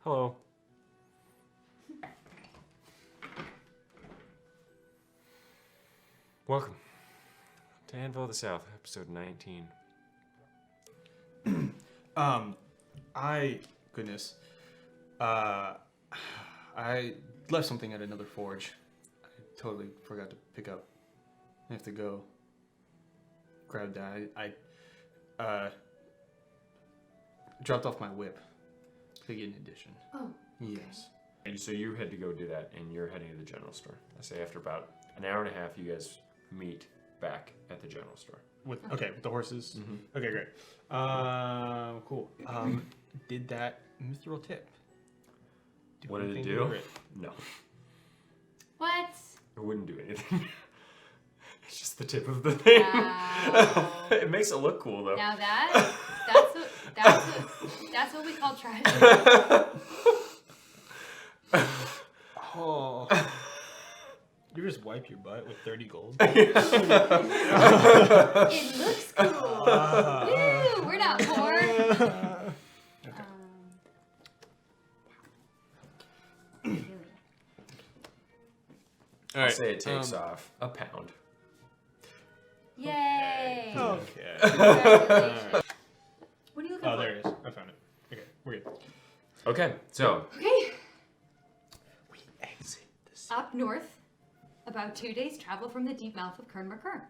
Hello. Welcome to Anvil of the South, episode 19. I left something at another forge. I totally forgot to pick up. I have to go grab that. I dropped off my whip to get an addition. Oh. Okay. Yes. And so you had to go do that, and you're heading to the general store. I say after about an hour and a half, you guys meet back at the general store. With the horses. Mm-hmm. Okay, great. Cool. Did that mithril tip? What did it anything do? with it? No. What? It wouldn't do anything. It's just the tip of the thing. Wow. It makes it look cool, though. Now that's what we call treasure. Oh. You just wipe your butt with 30 gold? It looks cool. Woo, we're not poor. All I'll right. say it takes off a pound. Yay. Okay. Congratulations. What are you looking for? Oh, there it is. I found it. Okay, we're good. Okay, so Okay. We exit the city. Up north, about 2 days travel from the deep mouth of Kernmerkern.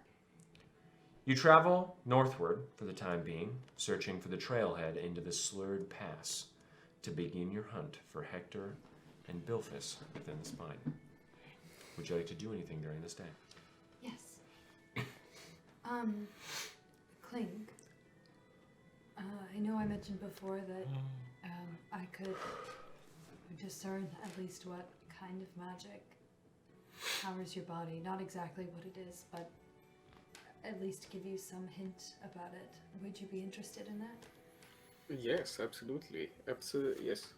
you travel northward for the time being, searching for the trailhead into the Slurred Pass to begin your hunt for Hector and Bilphus within the spine. Would you like to do anything during this day? Yes. Kling. I know I mentioned before that I could discern at least what kind of magic powers your body. Not exactly what it is, but at least give you some hint about it. Would you be interested in that? Yes, absolutely. Absolutely, yes.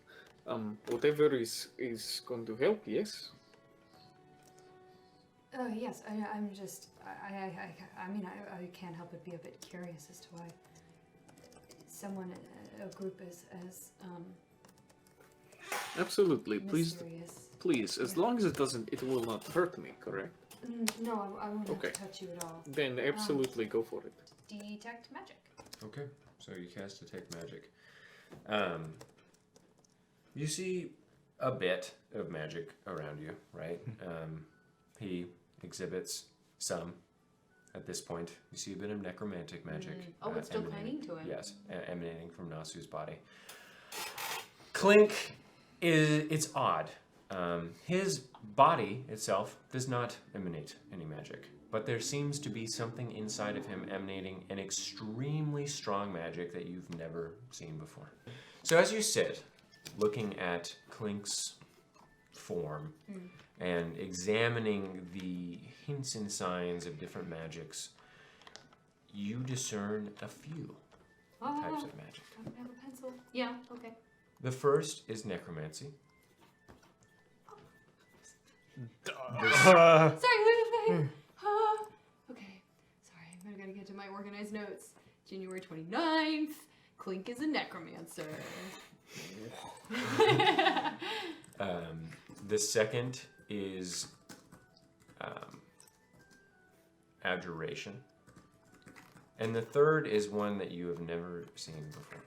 Whatever is going to help, yes. Oh yes, I'm just I mean I can't help but be a bit curious as to why someone a group as Absolutely. Please, mysterious. please. As Yeah. long as it will not hurt me, correct? No, I won't Okay. have to touch you at all. Then absolutely go for it. Detect magic. Okay, so you cast Detect Magic. You see a bit of magic around you, right? He exhibits some at this point. You see a bit of necromantic magic. Oh, it's still emanating- clinging to him. Yes, emanating from Nasu's body. Clink it's odd. His body itself does not emanate any magic, but there seems to be something inside of him emanating an extremely strong magic that you've never seen before. So as you sit, looking at Clink's form and examining the hints and signs of different magics, you discern a few types of magic. I don't have a pencil. Yeah, okay. The first is necromancy. Sorry, wait. Okay, sorry, I gotta get to my organized notes. January 29th, Clink is a necromancer. The second is abjuration. And the third is one that you have never seen before.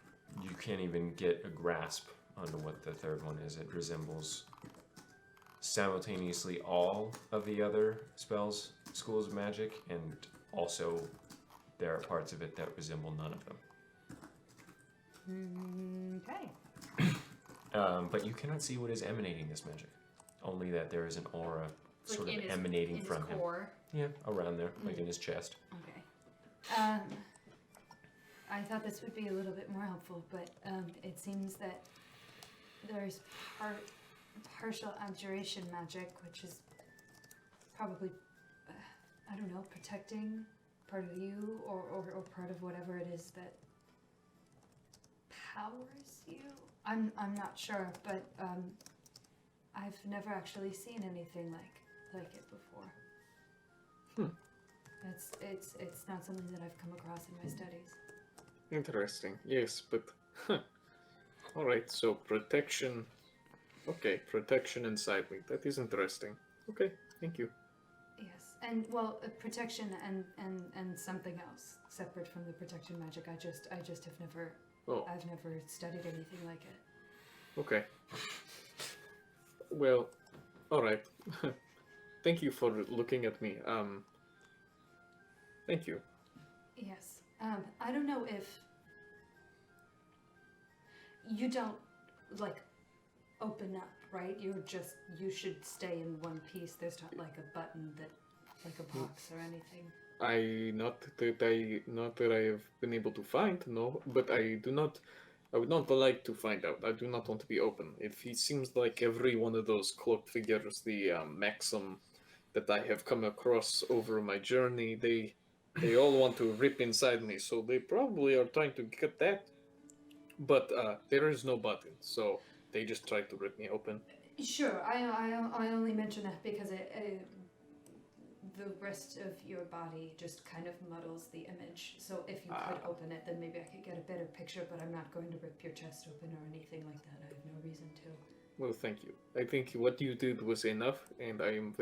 You can't even get a grasp onto what the third one is. It resembles simultaneously all of the other schools of magic, and also there are parts of it that resemble none of them. Okay. But you cannot see what is emanating this magic. Only that there is an aura sort Like of in emanating his from him. core. Yeah, around there, like in his chest. Okay. I thought this would be a little bit more helpful, but it seems that there's partial abjuration magic, which is probably, I don't know, protecting part of you or part of whatever it is that powers you. I'm not sure, but I've never actually seen anything like it before. It's not something that I've come across in my studies. Interesting. Yes, but all right. So protection Okay, protection inside me. That is interesting. Okay, thank you. Yes, and well, protection and something else separate from the protection magic. I just have never. Oh. I've never studied anything like it. Okay. Well, all right. Thank you for looking at me. Thank you. Yes. I don't know if you don't like open up, right? You should stay in one piece. There's not like a button that, like a box or anything. Not that I have been able to find, no, but I would not like to find out. I do not want to be open. It seems like every one of those cloaked figures, the Maxim that I have come across over my journey, they all want to rip inside me, so they probably are trying to get that. But there is no button, so they just try to rip me open. Sure. I only mention that because the rest of your body just kind of muddles the image. So if you could open it, then maybe I could get a better picture, but I'm not going to rip your chest open or anything like that. I have no reason to. Well, thank you. I think what you did was enough, and I'm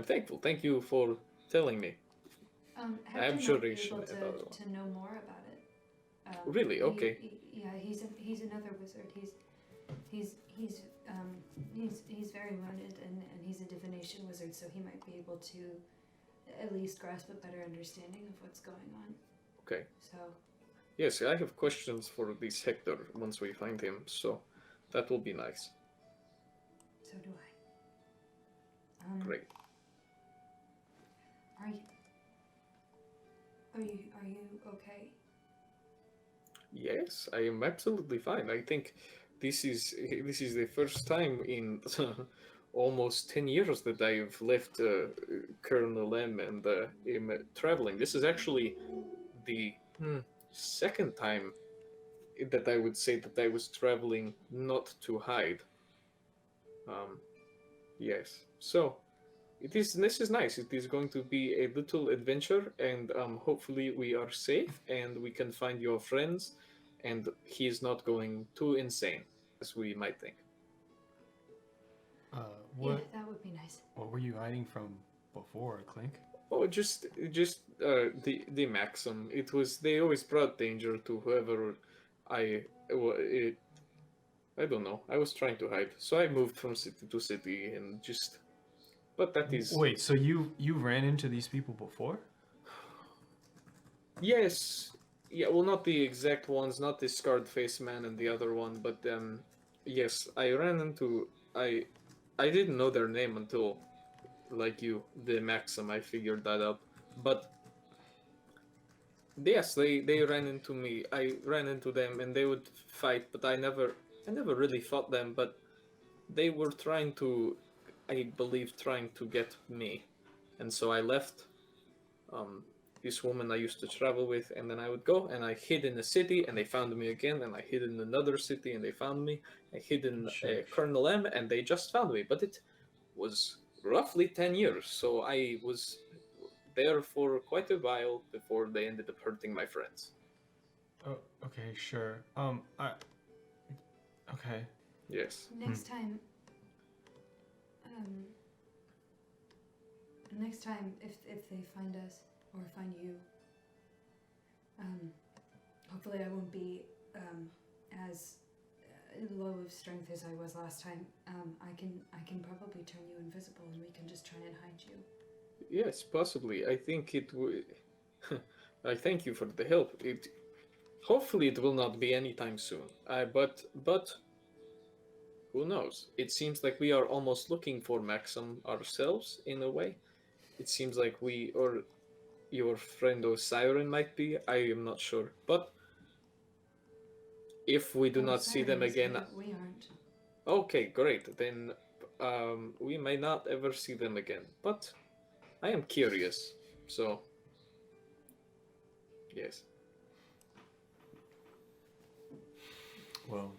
thankful. Thank you for telling me. Abjuration to know more about it. Really? Okay. Yeah, he's another wizard. He's very learned and he's a divination wizard, so he might be able to at least grasp a better understanding of what's going on. Okay. So. Yes, I have questions for this Hector once we find him, so that will be nice. So do I. Great. Are you okay? Yes, I am absolutely fine. I think this is the first time in almost 10 years that I've left Colonel M and am traveling. This is actually the second time that I would say that I was traveling not to hide. Yes. So this is nice. It is going to be a little adventure, and hopefully we are safe and we can find your friends, and he is not going too insane as we might think. Yeah, that would be nice. What were you hiding from before, Clink? Oh, just the Maxim. It was they always brought danger to whoever I don't know. I was trying to hide, so I moved from city to city and just. But that is. Wait, so you ran into these people before? Yes. Yeah, well, not the exact ones, not the scarred face man and the other one, but yes, I ran into I didn't know their name until, like you, the Maxim. I figured that out, but yes, they ran into me. I ran into them, and they would fight, but I never really fought them. But they were trying to, I believe, trying to get me, and so I left. This woman I used to travel with, and then I would go and I hid in a city, and they found me again, and I hid in another city, and they found me. I hid in Colonel M, and they just found me. But it was roughly 10 years, so I was there for quite a while before they ended up hurting my friends. Oh, okay, sure. Okay. Yes. Next time, if they find us or find you, hopefully I won't be as low of strength as I was last time. I can probably turn you invisible, and we can just try and hide you. Yes, possibly. I think it would. I thank you for the help. Hopefully it will not be anytime soon. But who knows? It seems like we are almost looking for Maxim ourselves in a way. It seems like we or your friend Osiren might be. I am not sure. But if we do not see them again, we aren't. Okay, great. Then we may not ever see them again. But I am curious. So yes. Well.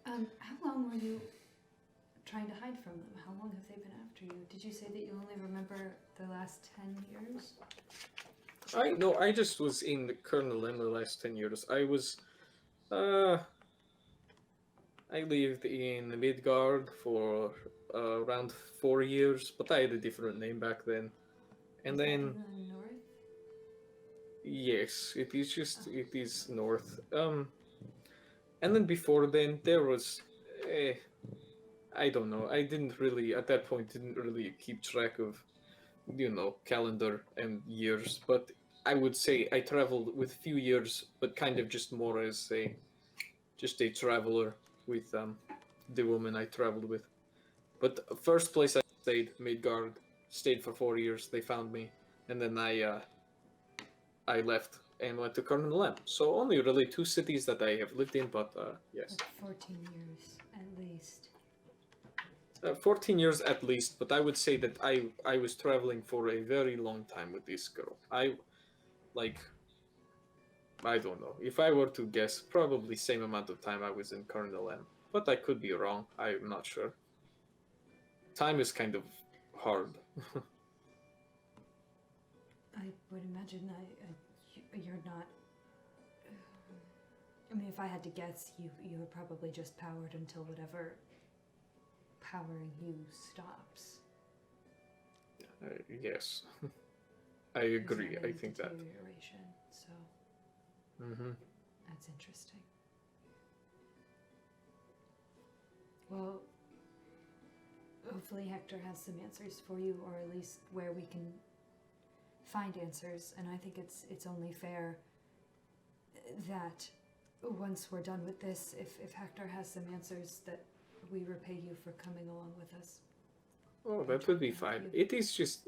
How long were you trying to hide from them? How long have they been after you? Did you say that you only remember the last 10 years? I just was in the Colonel in the last 10 years. I I lived in Midgard for around 4 years, but I had a different name back then. And Is that then, in the north? yes, it is north. And then before then, there was, eh, I don't know. I didn't really, at that point, didn't really keep track of, calendar and years. But I would say I traveled with few years, but kind of just more as just a traveler with the woman I traveled with. But the first place I stayed, Midgard, stayed for 4 years. They found me, and then I left and went to Colonel M. So only really 2 cities that I have lived in, but yes. Like 14 years at least. 14 years at least, but I would say that I was traveling for a very long time with this girl. I don't know. If I were to guess, probably same amount of time I was in Colonel M. But I could be wrong. I'm not sure. Time is kind of hard. I would imagine you're not. I mean, if I had to guess, you were probably just powered until whatever powering you stops. Yes. I agree. I think that. Deterioration, so Mm-hmm. that's interesting. Well, hopefully Hector has some answers for you, or at least where we can find answers. And I think it's only fair that once we're done with this, if Hector has some answers, that we repay you for coming along with us. Oh, that would be fine. It is just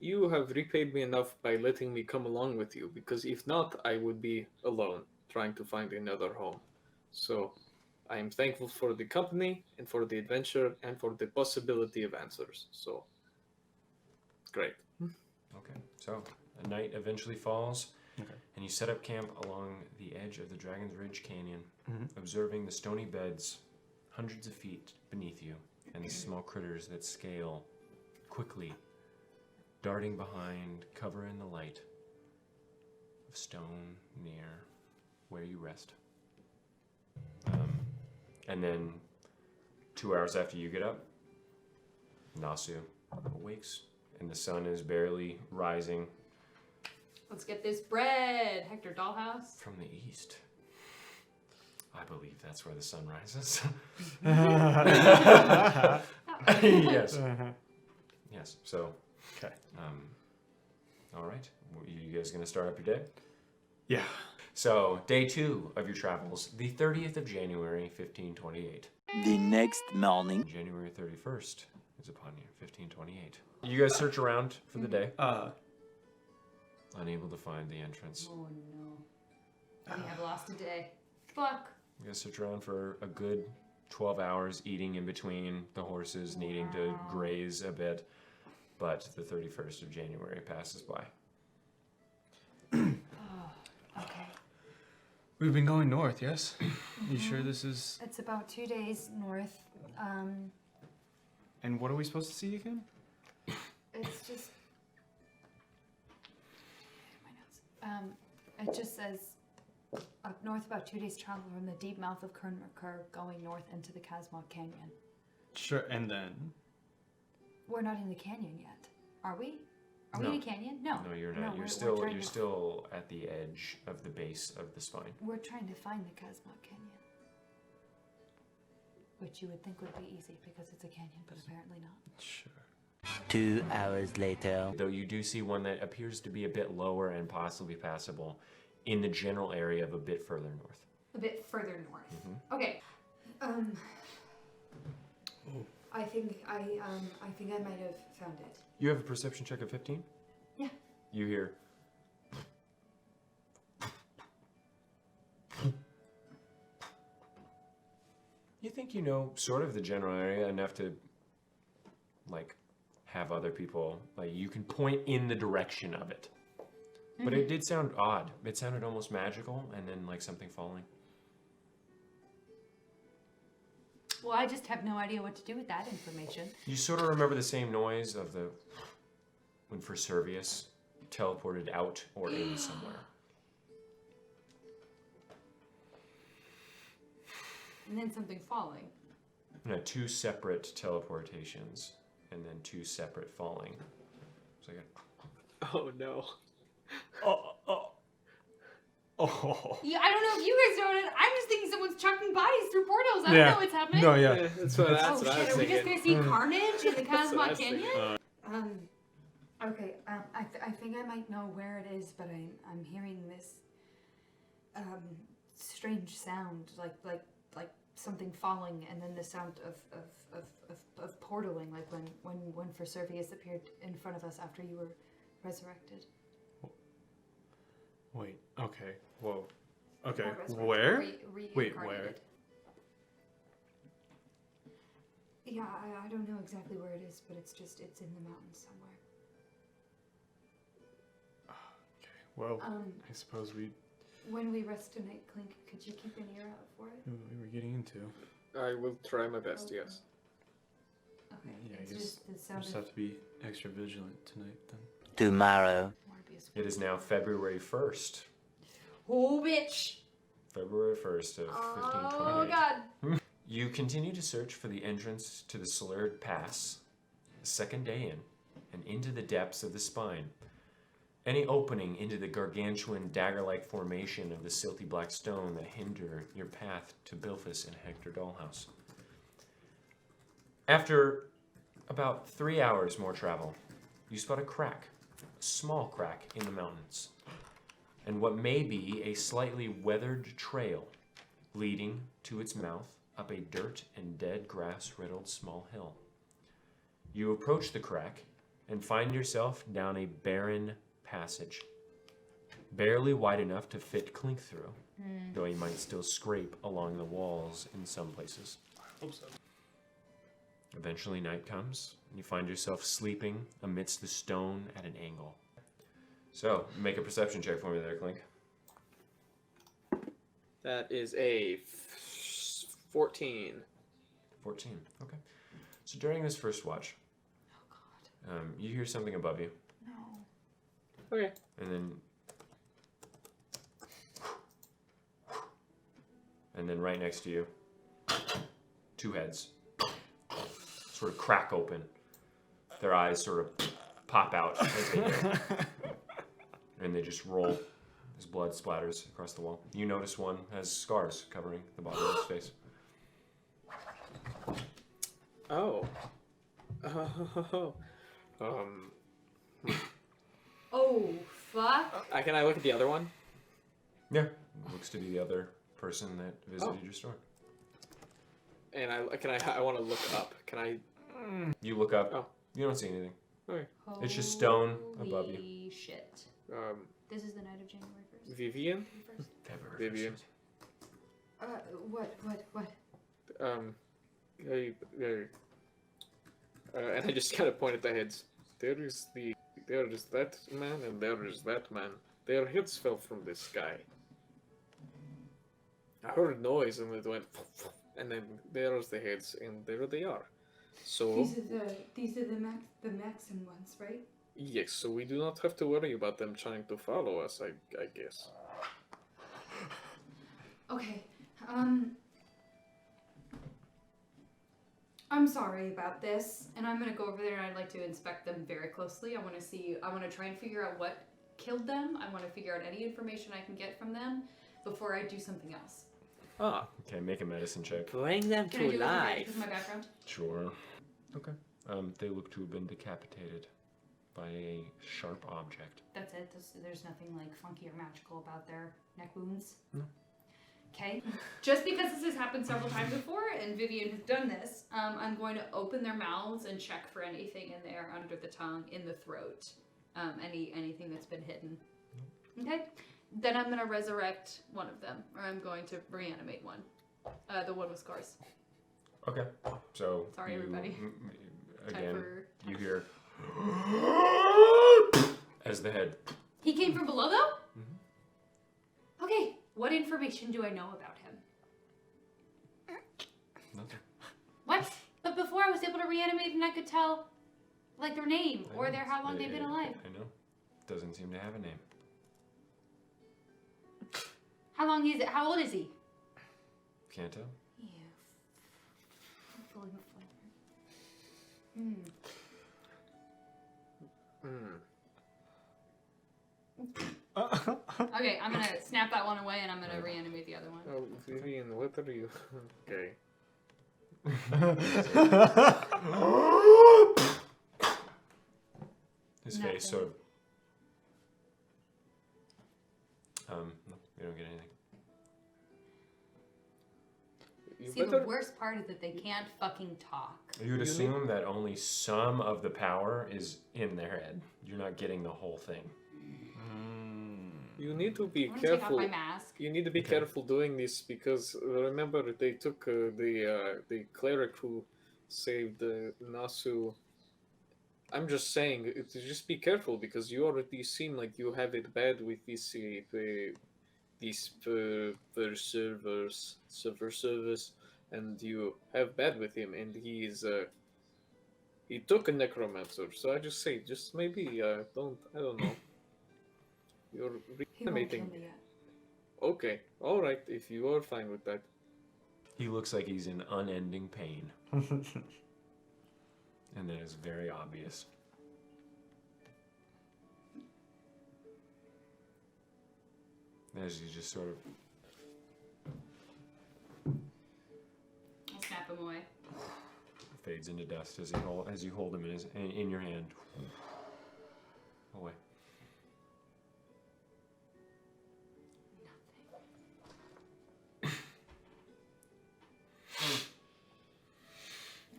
you have repaid me enough by letting me come along with you, because if not, I would be alone trying to find another home. So I am thankful for the company and for the adventure and for the possibility of answers. So great. Okay, so a night eventually falls, Okay. and you set up camp along the edge of the Dragon's Ridge Canyon, Mm-hmm. observing the stony beds hundreds of feet beneath you, and the small critters that scale quickly, darting behind cover in the light of stone near where you rest. And then 2 hours after you get up, Nasu awakes, and the sun is barely rising Let's get this bread, Hector Dollhouse. from the east. I believe that's where the sun rises. Yes. Yes. So, Okay. All right. You guys gonna start up your day? Yeah. So, day 2 of your travels, the 30th of January, 1528. The next morning. January 31st is upon you, 1528. You guys search around for the day, unable to find the entrance. Oh no. We have lost a day. Fuck. You guys search around for a good 12 hours, eating in between the horses, needing to graze a bit. But the 31st of January passes by. Okay. We've been going north, yes? You sure this is... It's about 2 days north. And what are we supposed to see again? It's just. My notes. It just says up north, about 2 days travel from the deep mouth of Kernmerkur, going north into the Kazmok Canyon. Sure, and then... We're not in the canyon yet, are we? Are No. we in a canyon? No. No, you're not. No, you're we're still at the edge of the base of the spine. We're trying to find the Kazmok Canyon. Which you would think would be easy because it's a canyon, but apparently not. Sure. 2 hours later. Though you do see one that appears to be a bit lower and possibly passable in the general area of a bit further north. A bit further north. Mm-hmm. Okay. I think I might have found it. You have a perception check of 15? Yeah. You hear. You think you know sort of the general area enough to, like, have other people, like, you can point in the direction of it. But it did sound odd. It sounded almost magical, and then, like, something falling. Well, I just have no idea what to do with that information. You sort of remember the same noise of the when Servius teleported out or in somewhere. and then something falling. No, 2 separate teleportations, and then 2 separate falling. So I got. Oh no. Oh. Yeah, I don't know if you guys know it. I'm just thinking someone's chucking bodies through portals. I don't know what's happening. No, yeah. That's what I Oh was shit, are we just thinking. gonna see carnage in the That's what I Cosmog was thinking. Canyon? Okay, I think I might know where it is, but I'm hearing this strange sound, like something falling, and then the sound of portaling, like when Ferservius appeared in front of us after you were resurrected. Wait. Okay. Whoa. Okay. Not resurrected, Where? Wait, where? reincarnated. Yeah, I don't know exactly where it is, but it's in the mountains somewhere. Okay. Well, I suppose When we rest tonight, Clink, could you keep an ear out for it? we were getting into. I will try my best, yes. Okay, Yeah, I it's guess just the we sound just of have to be extra vigilant tonight then. Tomorrow. Morbius. It is now February 1st. Oh bitch! February 1st of Oh 1528. god! You continue to search for the entrance to the Slurred Pass, the second day in, and into the depths of the spine. Any opening into the gargantuan dagger-like formation of the silty black stone that hinder your path to Bilphus and Hector Dollhouse. After about 3 hours more travel, you spot a crack, a small crack in the mountains, and what may be a slightly weathered trail leading to its mouth up a dirt and dead grass-riddled small hill. You approach the crack and find yourself down a barren passage, barely wide enough to fit Clink through, though he might still scrape along the walls in some places. I hope so. Eventually night comes, and you find yourself sleeping amidst the stone at an angle. So, make a perception check for me there, Clink. That is a 14. 14, okay. So during this first watch, you hear something above you, No. Okay. and then right next to you, 2 heads sort of crack open. Their eyes sort of pop out as they hear. And they just roll as blood splatters across the wall. You notice one has scars covering the bottom of his face. Oh. Oh, fuck. Can I look at the other one? Yeah, looks to be the other person that visited your store. And I want to look up. Can I? You look up. Oh. You don't see anything. Okay. It's just stone above you. Holy shit. This is the night of January 1st. Vivian. Vivian. What? And I just kind of point at the heads. There is that man, and there is that man. Their heads fell from the sky. I heard noise, and it went, and then there's the heads, and there they are. So These are the Maxim ones, right? yes, so we do not have to worry about them trying to follow us. I guess. Okay. I'm sorry about this, And I'm gonna go over there and I'd like to inspect them very closely. I wanna try and figure out what killed them. I wanna figure out any information I can get from them before I do something else. Ah, Okay, make a medicine check. Bring them Can I to do it life. with my background? Sure. Okay. They look to have been decapitated by a sharp object. That's it. There's nothing like funky or magical about their neck wounds. No. Okay. Just because this has happened several times before, and Vivian has done this, I'm going to open their mouths and check for anything in there, under the tongue, in the throat, anything that's been hidden. Okay. Then I'm going to resurrect one of them, or I'm going to reanimate one. The one with scars. Okay. So. Sorry, everybody. Again, for you hear as the head. He came from below, though? Mhm. Okay. What information do I know about him? Nothing. What? But before I was able to reanimate and I could tell, like, their name or how long they've been alive. I know. Doesn't seem to have a name. How long is it? How old is he? Can't tell. Yeah. pulling the flavor. Okay, I'm gonna snap that one away and I'm gonna reanimate the other one. Oh, Vivian, what are you? Okay. His face Nothing. sort of. No, we don't get anything. You See, better. the worst part is that they can't fucking talk. You would assume that only some of the power is in their head. You're not getting the whole thing. You need to be I'm gonna take off careful. my mask. You need to be Okay. careful doing this because remember they took the cleric who saved Nasu. I'm just saying, just be careful because you already seem like you have it bad with these servers, and you have bad with him, and he took a necromancer. So I just say, just maybe I don't know. You're He won't kill reanimating. me yet. Okay, all right. If you are fine with that. He looks like he's in unending pain. And that is very obvious. As you just sort of I'll snap him away. fades into dust as you hold him in your hand. Away.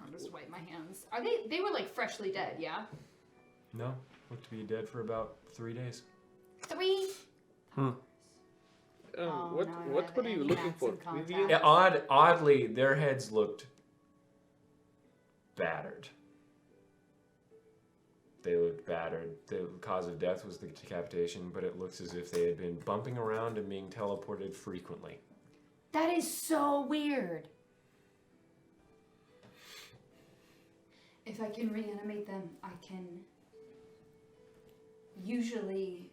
I'll just wipe my hands. Are they were like freshly dead, yeah? No, look to be dead for about 3 days. 3? Oh, What no, I what have were you any looking max for? in contact. Vivian? Yeah, oddly, their heads looked battered. They looked battered. The cause of death was the decapitation, but it looks as if they had been bumping around and being teleported frequently. That is so weird. If I can reanimate them, I can usually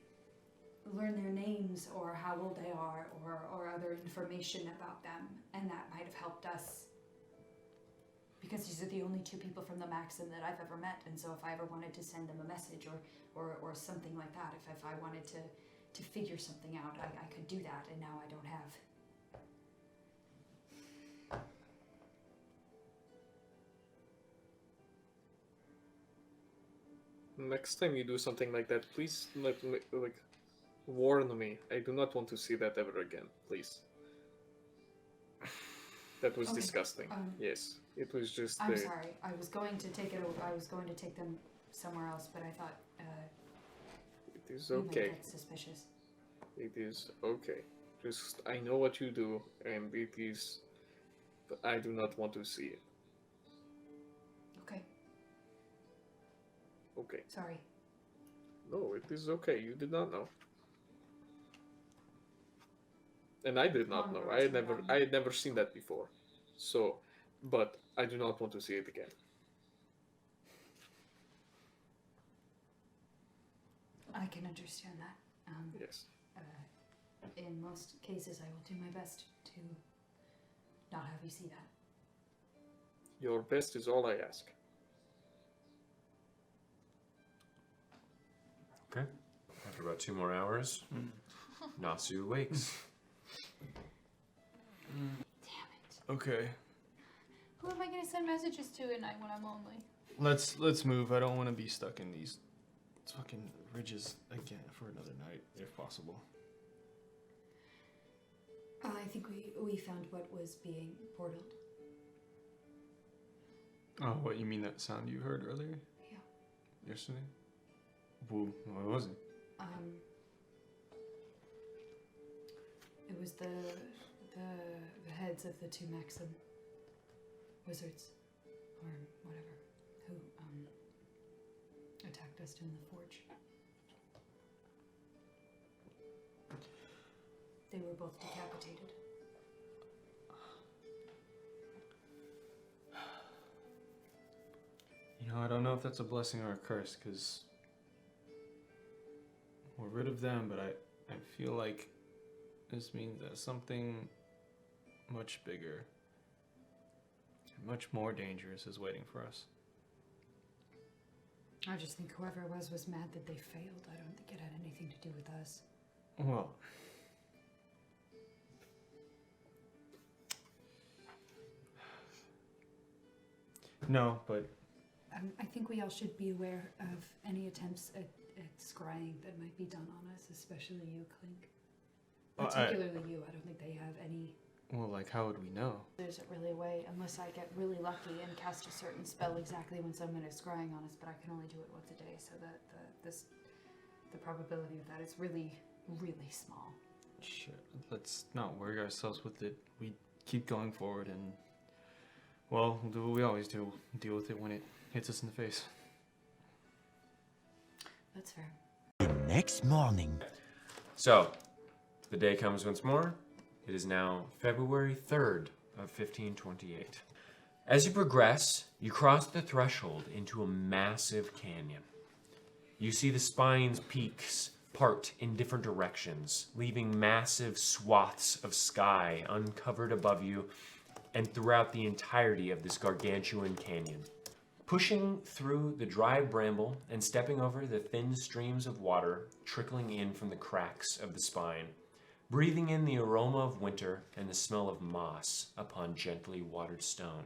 learn their names or how old they are or other information about them, and that might have helped us. Because these are the only two people from the Maxim that I've ever met, and so if I ever wanted to send them a message or something like that, if I wanted to figure something out, I could do that, and now I don't have. Next time you do something like that, please warn me. I do not want to see that ever again, please. That was Okay, disgusting. Yes, it was just. I'm sorry. I was going to take them somewhere else, but I thought It is you might okay. get suspicious. It is okay. Just I know what you do, and it is. But I do not want to see it. Okay, Okay. sorry. No, it is okay. You did not know. And I did not know. I had never seen that before. So, but I do not want to see it again. I can understand that. Yes. In most cases, I will do my best to not have you see that. Your best is all I ask. Okay. After about 2 more hours, Nasu wakes. Damn it. Okay, Who am I gonna send messages to at night when I'm lonely? let's move. I don't want to be stuck in these fucking ridges again for another night, if possible. I think we found what was being portaled. Oh, what you mean that sound you heard earlier? Yeah. Yesterday? Woo, what was it? It was the heads of the two Maxim wizards, or whatever, who attacked us in the forge. They were both decapitated. You know, I don't know if that's a blessing or a curse, because we're rid of them, but I feel like this means that something much bigger much more dangerous is waiting for us. I just think whoever it was mad that they failed. I don't think it had anything to do with us. Well, no, but I think we all should be aware of any attempts at scrying that might be done on us, especially you, Clink. Particularly you. I don't think they have any. well, like, how would we know? There isn't really a way, unless I get really lucky and cast a certain spell exactly when someone is scrying on us, but I can only do it once a day, so that the probability of that is really, really small. Shit, let's not worry ourselves with it. We keep going forward and, well, we'll do what we always do. Deal with it when it hits us in the face. That's fair. The next morning. So, the day comes once more. It is now February 3rd of 1528. As you progress, you cross the threshold into a massive canyon. You see the spine's peaks part in different directions, leaving massive swaths of sky uncovered above you and throughout the entirety of this gargantuan canyon. Pushing through the dry bramble and stepping over the thin streams of water trickling in from the cracks of the spine, breathing in the aroma of winter and the smell of moss upon gently watered stone.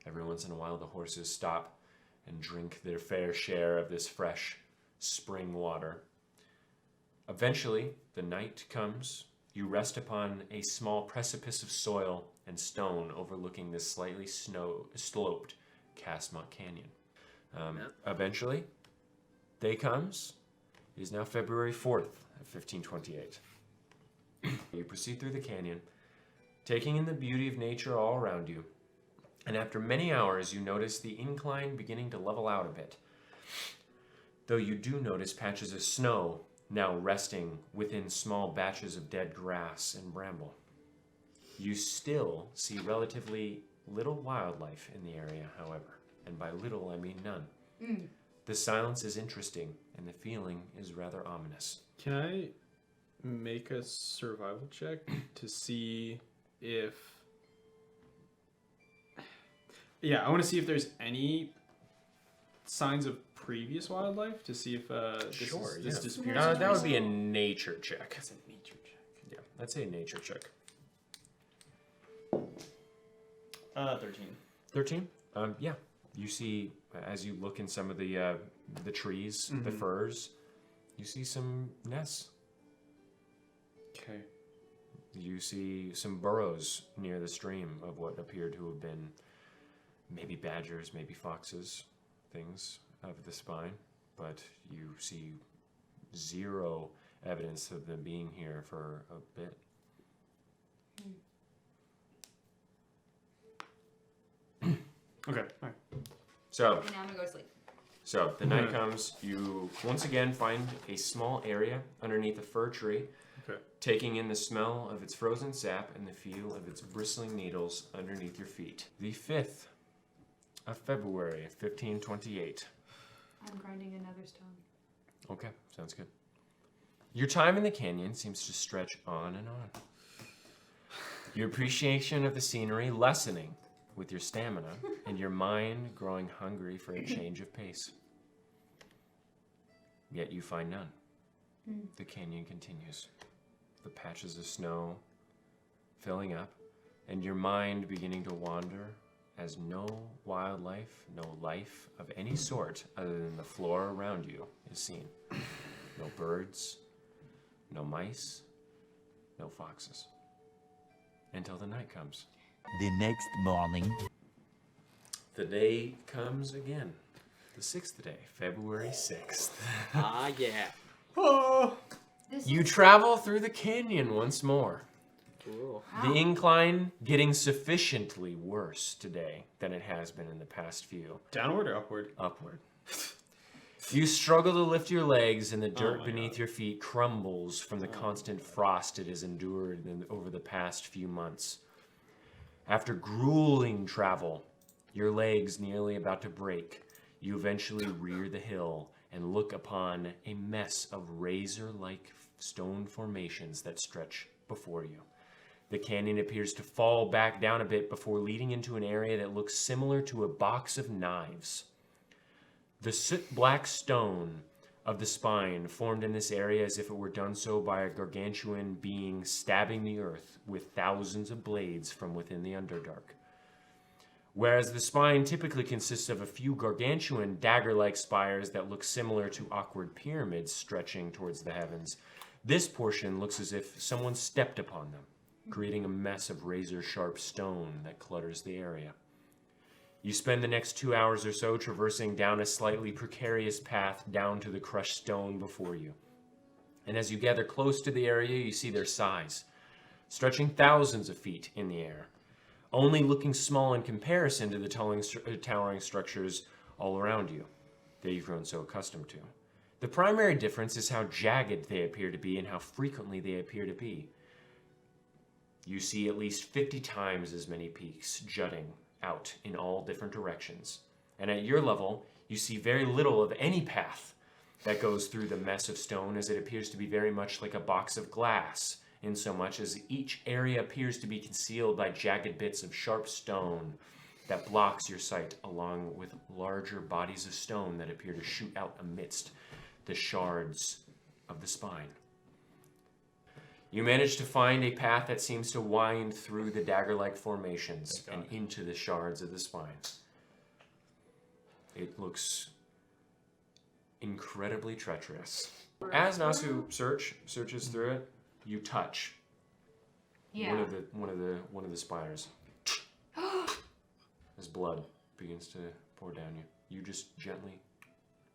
Every once in a while, the horses stop and drink their fair share of this fresh spring water. Eventually, the night comes. You rest upon a small precipice of soil and stone overlooking this slightly sloped Castmont Canyon. Eventually, day comes. It is now February 4th of 1528. You proceed through the canyon, taking in the beauty of nature all around you, and after many hours you notice the incline beginning to level out a bit, though you do notice patches of snow now resting within small batches of dead grass and bramble. You still see relatively little wildlife in the area, however, and by little I mean none. The silence is interesting, and the feeling is rather ominous. Can I make a survival check to see if... Yeah, I want to see if there's any signs of previous wildlife, to see if this disappears. That would be a nature check. That's a nature check. Yeah, let's say a nature check. 13. 13? Yeah. You see, as you look in some of the trees, the firs, you see some nests. Okay. You see some burrows near the stream of what appeared to have been maybe badgers, maybe foxes, things of the spine, but you see zero evidence of them being here for a bit. Okay. All right. So, Okay, now I'm gonna go to sleep. So the night comes, you once again find a small area underneath a fir tree, Okay. taking in the smell of its frozen sap and the feel of its bristling needles underneath your feet. The 5th of February, 1528. I'm grinding another stone. Okay, sounds good. Your time in the canyon seems to stretch on and on. Your appreciation of the scenery lessening with your stamina and your mind growing hungry for a change of pace. Yet you find none. The canyon continues. The patches of snow filling up, and your mind beginning to wander as no wildlife, no life of any sort other than the floor around you is seen. No birds, no mice, no foxes. Until the night comes. The next morning. The day comes again. The 6th day, February 6th. Ah, yeah. Oh. You travel through the canyon once more. Cool. The incline getting sufficiently worse today than it has been in the past few. Downward or upward? Upward. You struggle to lift your legs, and the dirt beneath your feet crumbles from the constant frost it has endured over the past few months. After grueling travel, your legs nearly about to break, you eventually rear the hill and look upon a mess of razor-like stone formations that stretch before you. The canyon appears to fall back down a bit before leading into an area that looks similar to a box of knives. The soot-black stone of the spine formed in this area as if it were done so by a gargantuan being stabbing the earth with thousands of blades from within the Underdark. Whereas the spine typically consists of a few gargantuan dagger-like spires that look similar to awkward pyramids stretching towards the heavens, this portion looks as if someone stepped upon them, creating a mess of razor-sharp stone that clutters the area. You spend the next 2 hours or so traversing down a slightly precarious path down to the crushed stone before you. And as you gather close to the area, you see their size, stretching thousands of feet in the air, only looking small in comparison to the towering structures all around you that you've grown so accustomed to. The primary difference is how jagged they appear to be and how frequently they appear to be. You see at least 50 times as many peaks jutting out in all different directions. And at your level, you see very little of any path that goes through the mess of stone, as it appears to be very much like a box of glass, in so much as each area appears to be concealed by jagged bits of sharp stone that blocks your sight, along with larger bodies of stone that appear to shoot out amidst the shards of the spine. You manage to find a path that seems to wind through the dagger-like formations and into the shards of the spine. It looks incredibly treacherous. As Nasu searches through it, you touch one of the spires. As blood begins to pour down you. You just gently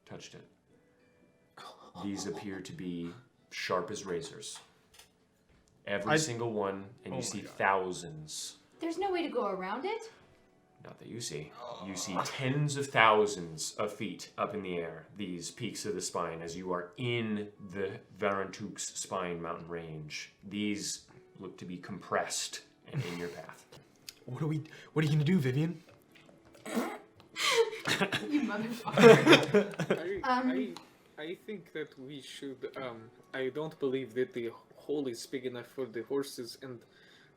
touched it. These appear to be sharp as razors. Every single one, and you see thousands. There's no way to go around it? Not that you see. You see tens of thousands of feet up in the air, these peaks of the spine, as you are in the Varantuk's spine mountain range. These look to be compressed and in your path. What are you gonna do, Vivian? You motherfucker. I think that we should, I don't believe that the hole is big enough for the horses, and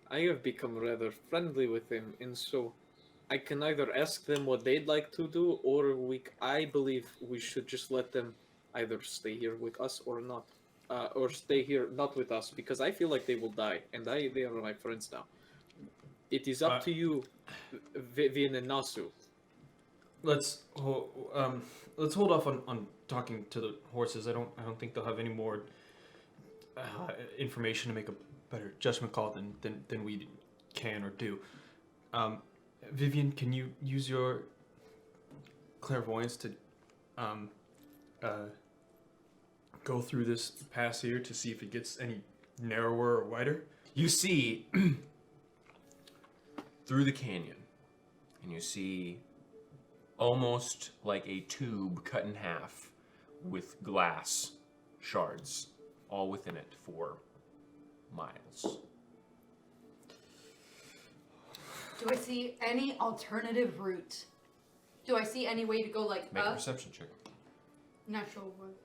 I have become rather friendly with them, and so I can either ask them what they'd like to do, or I believe we should just let them either stay here with us or not, or stay here not with us, because I feel like they will die, and they are my friends now. It is up to you, Vivian and Nasu. Let's hold off on talking to the horses. I don't think they'll have any more information to make a better judgment call than we can or do. Vivian, can you use your clairvoyance to go through this pass here to see if it gets any narrower or wider? You see through the canyon, and you see almost like a tube cut in half with glass shards all within it for miles. Do I see any alternative route? Do I see any way to go like Make a up? perception check. Natural one.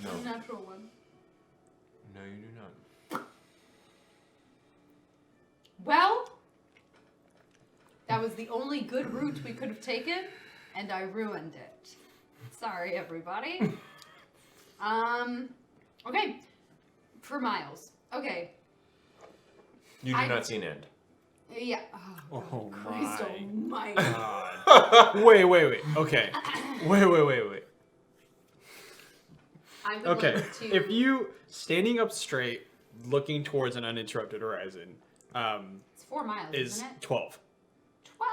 No. Natural one. No, you do not. Well, that was the only good route we could have taken, and I ruined it. Sorry, everybody. Okay. For miles. Okay. You do not see an end. Yeah. Oh Christ my almighty. God. Wait. Okay. Wait. I would Okay. like to... If you standing up straight, looking towards an uninterrupted horizon, It's 4 miles, is isn't it? 12. 12?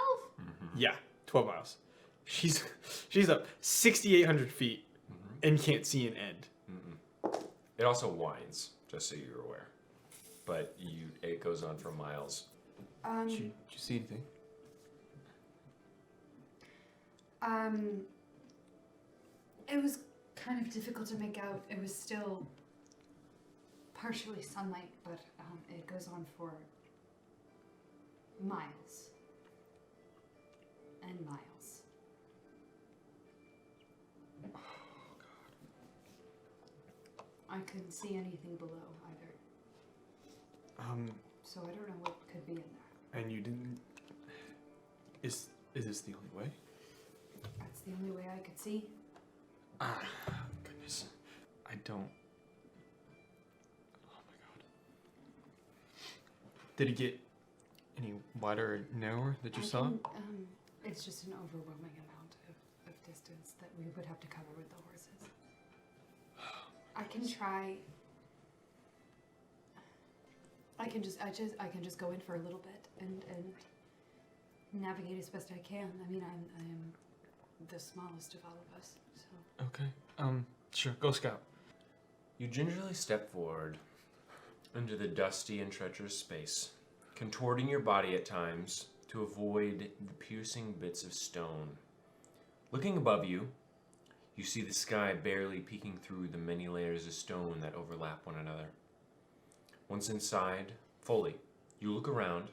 Yeah, 12 miles. She's up 6,800 feet and can't see an end. It also winds, just so you're aware. But it goes on for miles. Did you see anything? It was kind of difficult to make out. It was still partially sunlight, but it goes on for miles and miles. I couldn't see anything below either. So I don't know what could be in there. And you didn't. Is this the only way? That's the only way I could see. Ah, goodness. I don't. Oh my god. Did it get any wider or narrower that you saw? It's just an overwhelming amount of distance that we would have to cover with the horses. I can try. I can just go in for a little bit and navigate as best I can. I mean, I am the smallest of all of us, so. Okay. Sure. Go scout. You gingerly step forward into the dusty and treacherous space, contorting your body at times to avoid the piercing bits of stone. Looking above you, you see the sky barely peeking through the many layers of stone that overlap one another. Once inside, fully, you look around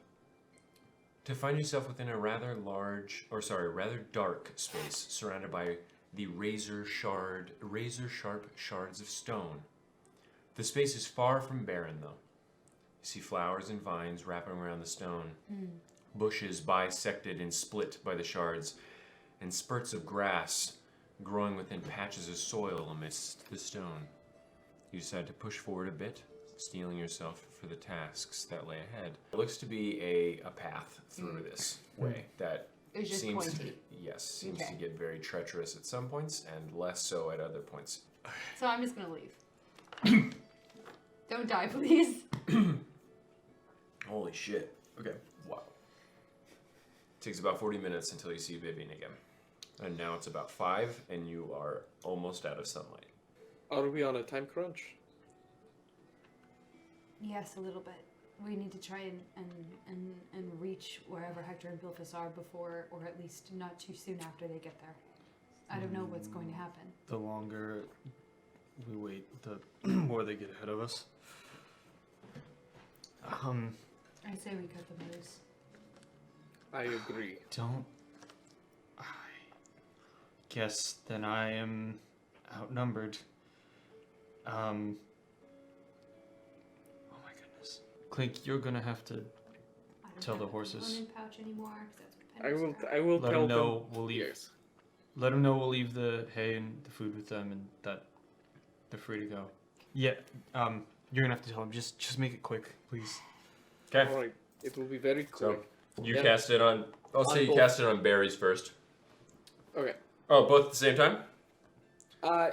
to find yourself within a rather dark space surrounded by the razor-sharp shards of stone. The space is far from barren, though. You see flowers and vines wrapping around the stone, bushes bisected and split by the shards, and spurts of grass growing within patches of soil amidst the stone. You decide to push forward a bit, steeling yourself for the tasks that lay ahead. It looks to be a path through this way that It's just seems pointy. to Okay. get very treacherous at some points and less so at other points. So I'm just gonna leave. Don't die, please. Holy shit. Okay. Wow. Takes about 40 minutes until you see Vivian again. And now it's about 5 and you are almost out of sunlight. Are we on a time crunch? Yes, a little bit. We need to try and reach wherever Hector and Bilphus are before, or at least not too soon after they get there. I don't know what's going to happen. The longer we wait, the more they get ahead of us. I say we cut them loose. I agree. I guess then I am outnumbered. Oh my goodness. Clink, you're gonna have to I don't Tell have the a horses. component pouch anymore, 'cause that's what I Penny's will. got. I will let tell them know we'll leave. Yes. Let them know we'll leave the hay and the food with them, and that they're free to go. Yeah. You're gonna have to tell them. Just make it quick, please. Okay. All right. It will be very So quick. you Yeah. cast it on. I'll say On you both. cast it on berries first. Okay. Oh, both at the same time?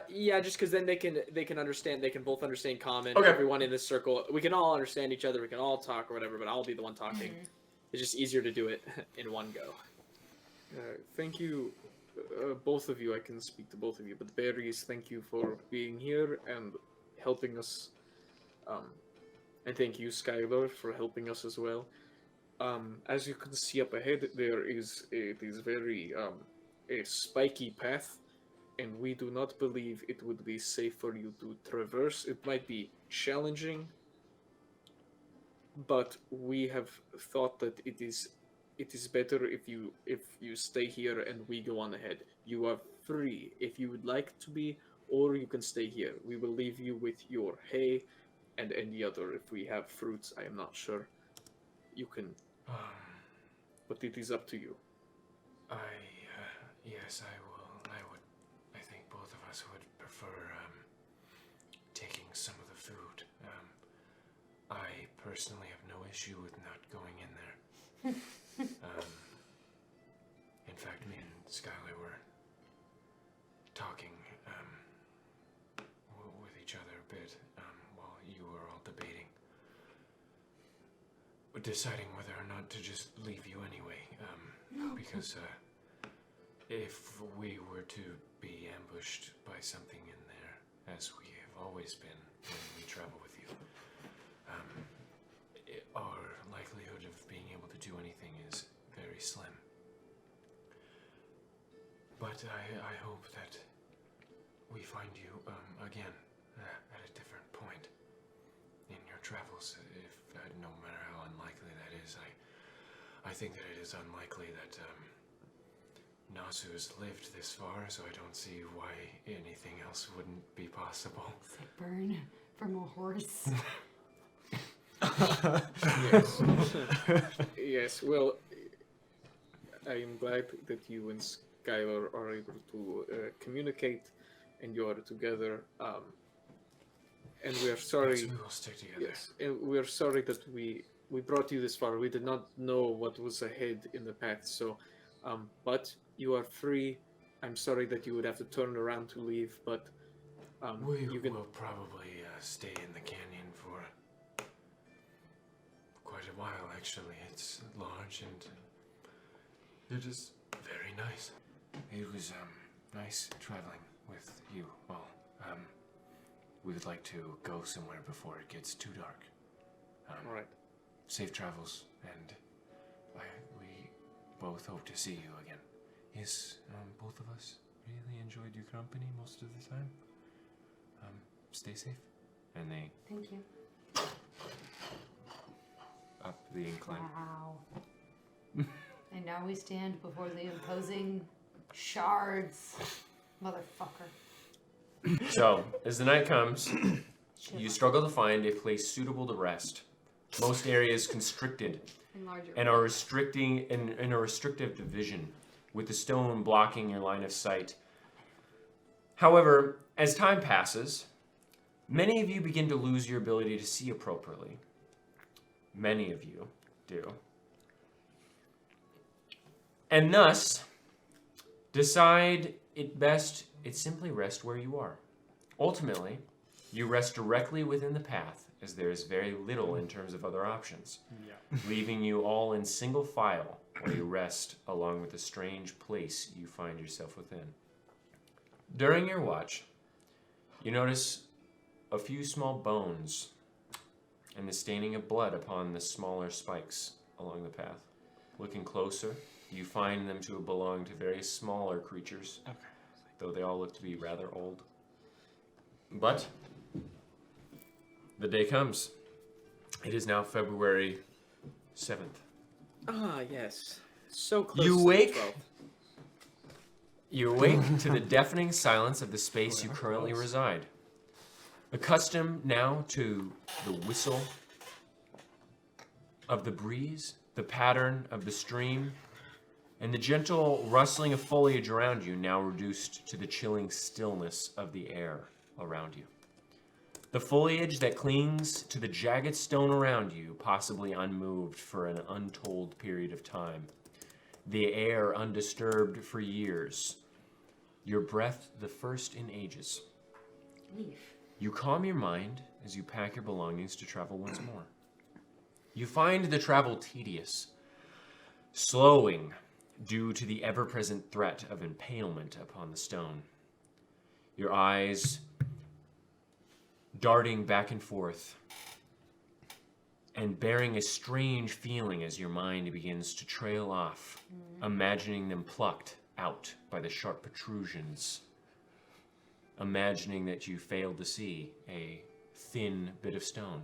Yeah, just because then they can understand. They can both understand common. Okay. Everyone in this circle, we can all understand each other. We can all talk or whatever. But I'll be the one talking. It's just easier to do it in one go. Thank you, both of you. I can speak to both of you. But berries, thank you for being here and helping us. And thank you, Skylar, for helping us as well. As you can see up ahead, there is this very a spiky path, and we do not believe it would be safe for you to traverse. It might be challenging, but we have thought that it is better if you stay here and we go on ahead. You are free if you would like to be, or you can stay here. We will leave you with your hay and any other. If we have fruits, I am not sure. You can, but it is up to you. Yes, I will. I think both of us would prefer taking some of the food. I personally have no issue with not going in there. In fact, me and Skylar were talking with each other a bit while you were all debating, deciding whether or not to just leave you anyway. Because if we were to be ambushed by something in there, as we have always been when we travel with you, our likelihood of being able to do anything is very slim. But I hope that we find you again at a different point in your travels. If no matter how unlikely that is, I think that it is unlikely that Nasu has lived this far, so I don't see why anything else wouldn't be possible. Say burn from a horse. Yes. Yes. Well, I am glad that you and Skylar are able to communicate, and you are together. And we are sorry. We will stick together. Yes, and we are sorry that we brought you this far. We did not know what was ahead in the path. So, but you are free. I'm sorry that you would have to turn around to leave, but We you can. will probably stay in the canyon for quite a while, actually. It's large and it is very nice. It was nice traveling with you all. We would like to go somewhere before it gets too dark. All right. Safe travels, and we both hope to see you again. Yes, both of us really enjoyed your company most of the time. Stay safe. And they Thank you. up the incline. Wow. And now we stand before the imposing shards. Motherfucker. So, as the night comes, Shiver. you struggle to find a place suitable to rest. Most areas constricted In larger and are restricting in a restrictive division, with the stone blocking your line of sight. However, as time passes, many of you begin to lose your ability to see appropriately. Many of you do. And thus, decide it simply rest where you are. Ultimately, you rest directly within the path, as there is very little in terms of other options, leaving you all in single file while you rest along with the strange place you find yourself within. During your watch, you notice a few small bones and the staining of blood upon the smaller spikes along the path. Looking closer, you find them to belong to very smaller creatures, though they all look to be rather old. But the day comes. It is now February 7th. Ah, yes. So close. You to the wake? 12th. You awake to the deafening silence of the space you currently reside. Accustomed now to the whistle of the breeze, the pattern of the stream, and the gentle rustling of foliage around you, now reduced to the chilling stillness of the air around you. The foliage that clings to the jagged stone around you, possibly unmoved for an untold period of time. The air undisturbed for years. Your breath the first in ages. You calm your mind as you pack your belongings to travel once more. You find the travel tedious, slowing due to the ever-present threat of impalement upon the stone. Your eyes darting back and forth and bearing a strange feeling as your mind begins to trail off, imagining them plucked out by the sharp protrusions, imagining that you failed to see a thin bit of stone.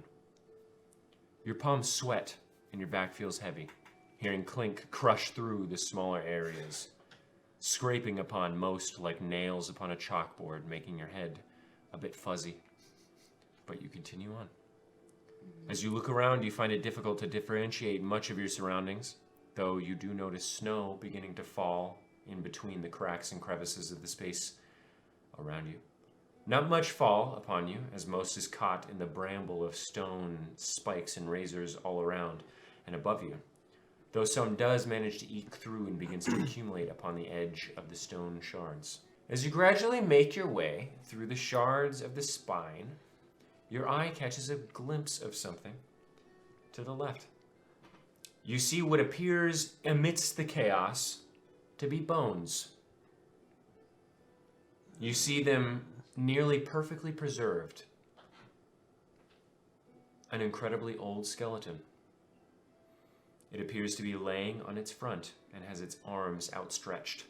Your palms sweat and your back feels heavy, hearing clink crush through the smaller areas, scraping upon most like nails upon a chalkboard, making your head a bit fuzzy. But you continue on. As you look around, you find it difficult to differentiate much of your surroundings, though you do notice snow beginning to fall in between the cracks and crevices of the space around you. Not much fall upon you, as most is caught in the bramble of stone spikes and razors all around and above you, though some does manage to eke through and begins to accumulate upon the edge of the stone shards. As you gradually make your way through the shards of the spine, your eye catches a glimpse of something to the left. You see what appears amidst the chaos to be bones. You see them nearly perfectly preserved. An incredibly old skeleton. It appears to be laying on its front and has its arms outstretched,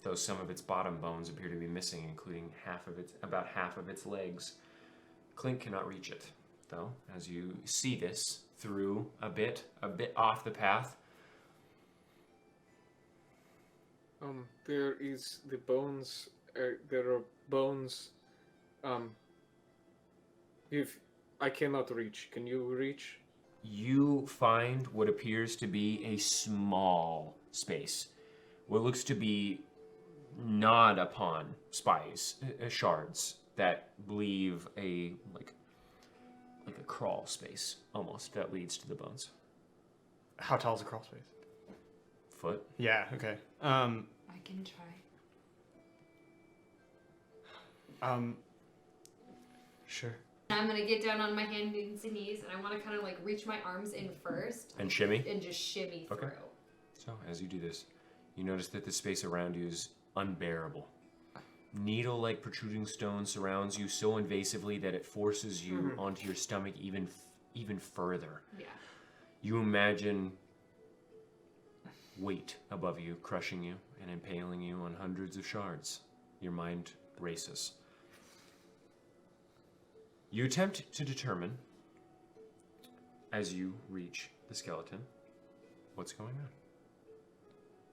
though some of its bottom bones appear to be missing, including about half of its legs. Clink cannot reach it, though, as you see this through a bit off the path. There is the bones. There are bones. If I cannot reach, can you reach? you find what appears to be a small space. What looks to be gnawed upon shards that leave a like a crawl space almost that leads to the bones. How tall is the crawl space? Foot. Yeah. Okay. I can try. Sure. I'm gonna get down on my hands and knees, and I want to kind of like reach my arms in first And shimmy. and just shimmy Okay. through. So as you do this, you notice that the space around you is unbearable. Needle-like protruding stone surrounds you so invasively that it forces you onto your stomach even further. Yeah. You imagine weight above you, crushing you and impaling you on hundreds of shards. Your mind races. You attempt to determine, as you reach the skeleton, what's going on.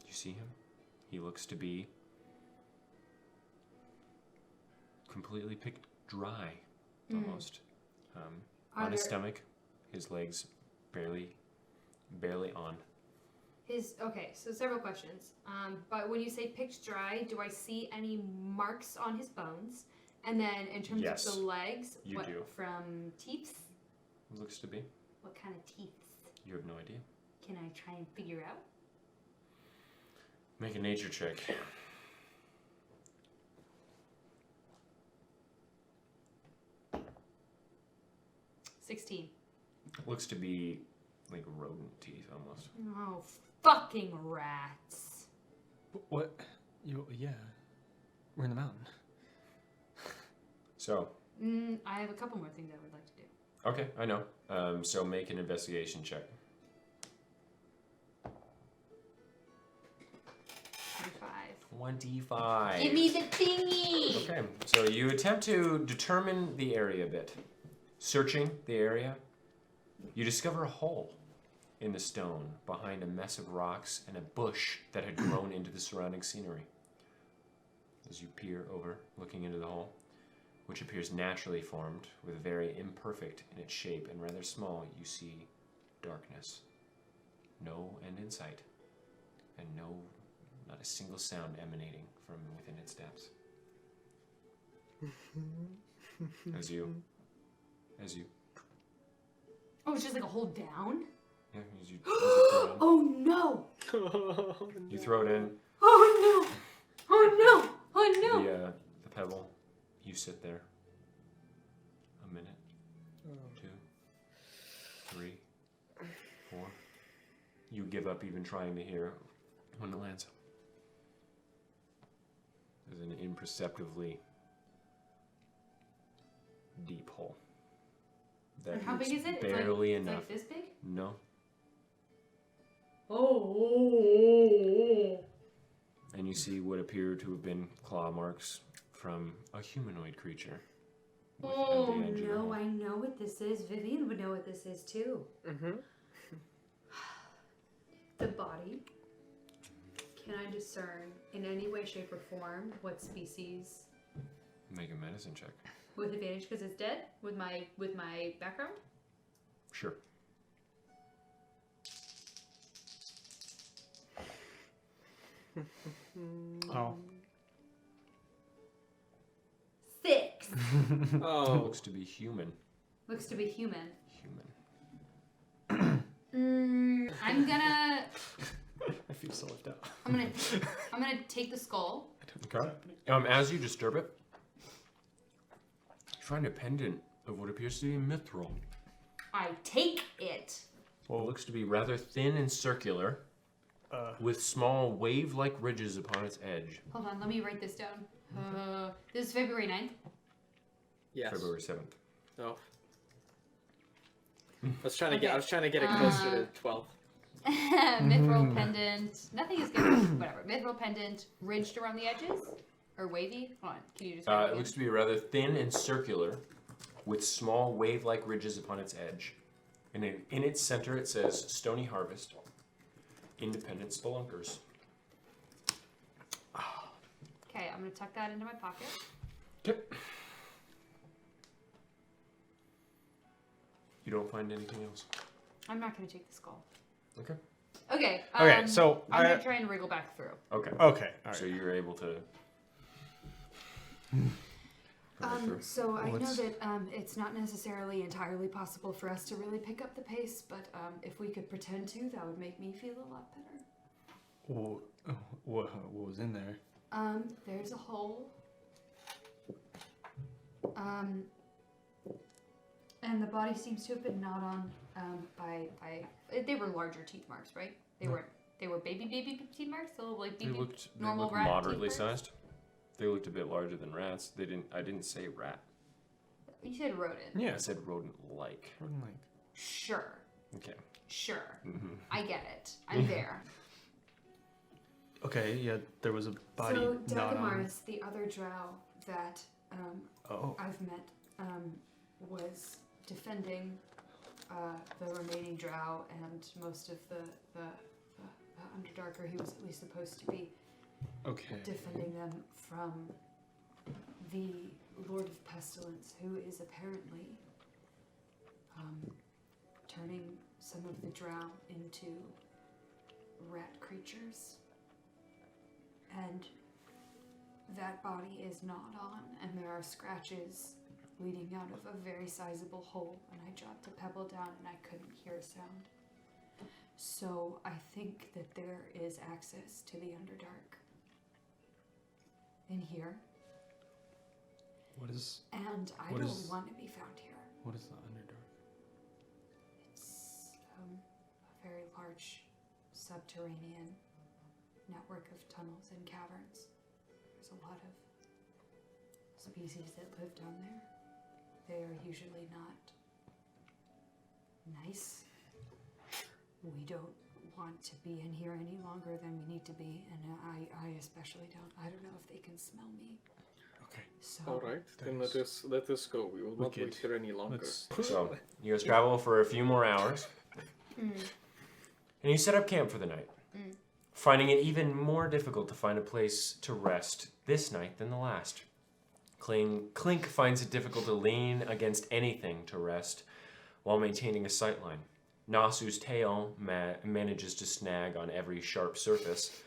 You see him. He looks to be completely picked dry, almost. On his stomach, his legs barely on. Okay, so several questions. But when you say picked dry, do I see any marks on his bones? And then in terms Yes, of the legs, you what do. from teeth? Looks to be. What kind of teeth? You have no idea. Can I try and figure out? Make a nature check. $16. Looks to be like rodent teeth almost. Oh, fucking rats. What? Yeah. We're in the mountain. So, I have a couple more things I would like to do. okay, I know. So make an investigation check. 25. Give me the thingy! Okay, so you attempt to determine the area a bit. Searching the area, you discover a hole in the stone behind a mess of rocks and a bush that had grown into the surrounding scenery. As you peer over, looking into the hole, which appears naturally formed, with very imperfect in its shape and rather small, you see darkness. No end in sight, and not a single sound emanating from within its depths. As you Oh, it's just like a hole down? yeah, as you throw it in. Oh no! You throw it in, Oh no! Oh no! Oh no! the pebble, you sit there. A minute, 2, 3, 4. You give up even trying to hear when it lands. There's an imperceptibly deep hole. That And how big is is it? barely it's enough. like this big? No. Oh. And you see what appear to have been claw marks from a humanoid creature. at Oh the edge of the no, hole. I know what this is. Vivian would know what this is too. Mm-hmm. The body. Can I discern in any way, shape, or form what species? Make a medicine check. With advantage because it's dead. With my background. Sure. Oh. 6. Oh. Looks to be human. Looks to be human. Human. I'm gonna I feel so left out. I'm gonna take the skull. Okay. As you disturb it, you find a pendant of what appears to be mithril. I take it. Well, it looks to be rather thin and circular, with small wave-like ridges upon its edge. Hold on, let me write this down. This is February 9th. Yes. February 7th. Oh. I was trying to get it closer to 12. Mithril pendant. Nothing is good. Whatever. Mithril pendant ridged around the edges? Or wavy? Hold on. Can you describe It looks to be rather thin and circular, with small wave-like ridges upon its edge. And in its center it says, Stony Harvest, Independent Spelunkers. Okay, I'm going to tuck that into my pocket. Okay. You don't find anything else. I'm not going to take the skull. Okay. Okay. Okay, so I'm going to try and wriggle back through. Okay. Okay, all right. So you're able to. So I know What's- that it's not necessarily entirely possible for us to really pick up the pace, but if we could pretend to, that would make me feel a lot better. What was in there? There's a hole. And the body seems to have been gnawed on by. They were larger teeth marks, right? They weren't. They were baby teeth marks. So like They baby looked normal rat moderately teeth marks? sized. They looked a bit larger than rats. They didn't. I didn't say rat. You said rodent. Yeah, I said rodent-like. like. Sure. Okay. Sure. Mm-hmm. I get it. I'm there. Okay, yeah, there was a body So gnawed on. Dagamaris, the other drow that Oh, I've met, was defending the remaining drow and most of the Underdarker. He was at least supposed to be okay. defending them from the Lord of Pestilence, who is apparently turning some of the drow into rat creatures. And that body is gnawed on, and there are scratches leading out of a very sizable hole, and I dropped a pebble down and I couldn't hear a sound. So I think that there is access to the Underdark in here, What is and I What don't is- want to be found here. what is the Underdark? It's a very large subterranean network of tunnels and caverns. There's a lot of species that live down there. They are usually not nice. We don't want to be in here any longer than we need to be, and I especially don't. I don't know if they can smell me. Okay. So All right, then let us go. We will not Wicked. wait here any longer. Let's. So you guys travel for a few more hours, and you set up camp for the night, finding it even more difficult to find a place to rest this night than the last. Clink finds it difficult to lean against anything to rest while maintaining a sightline. Nasu's tail manages to snag on every sharp surface,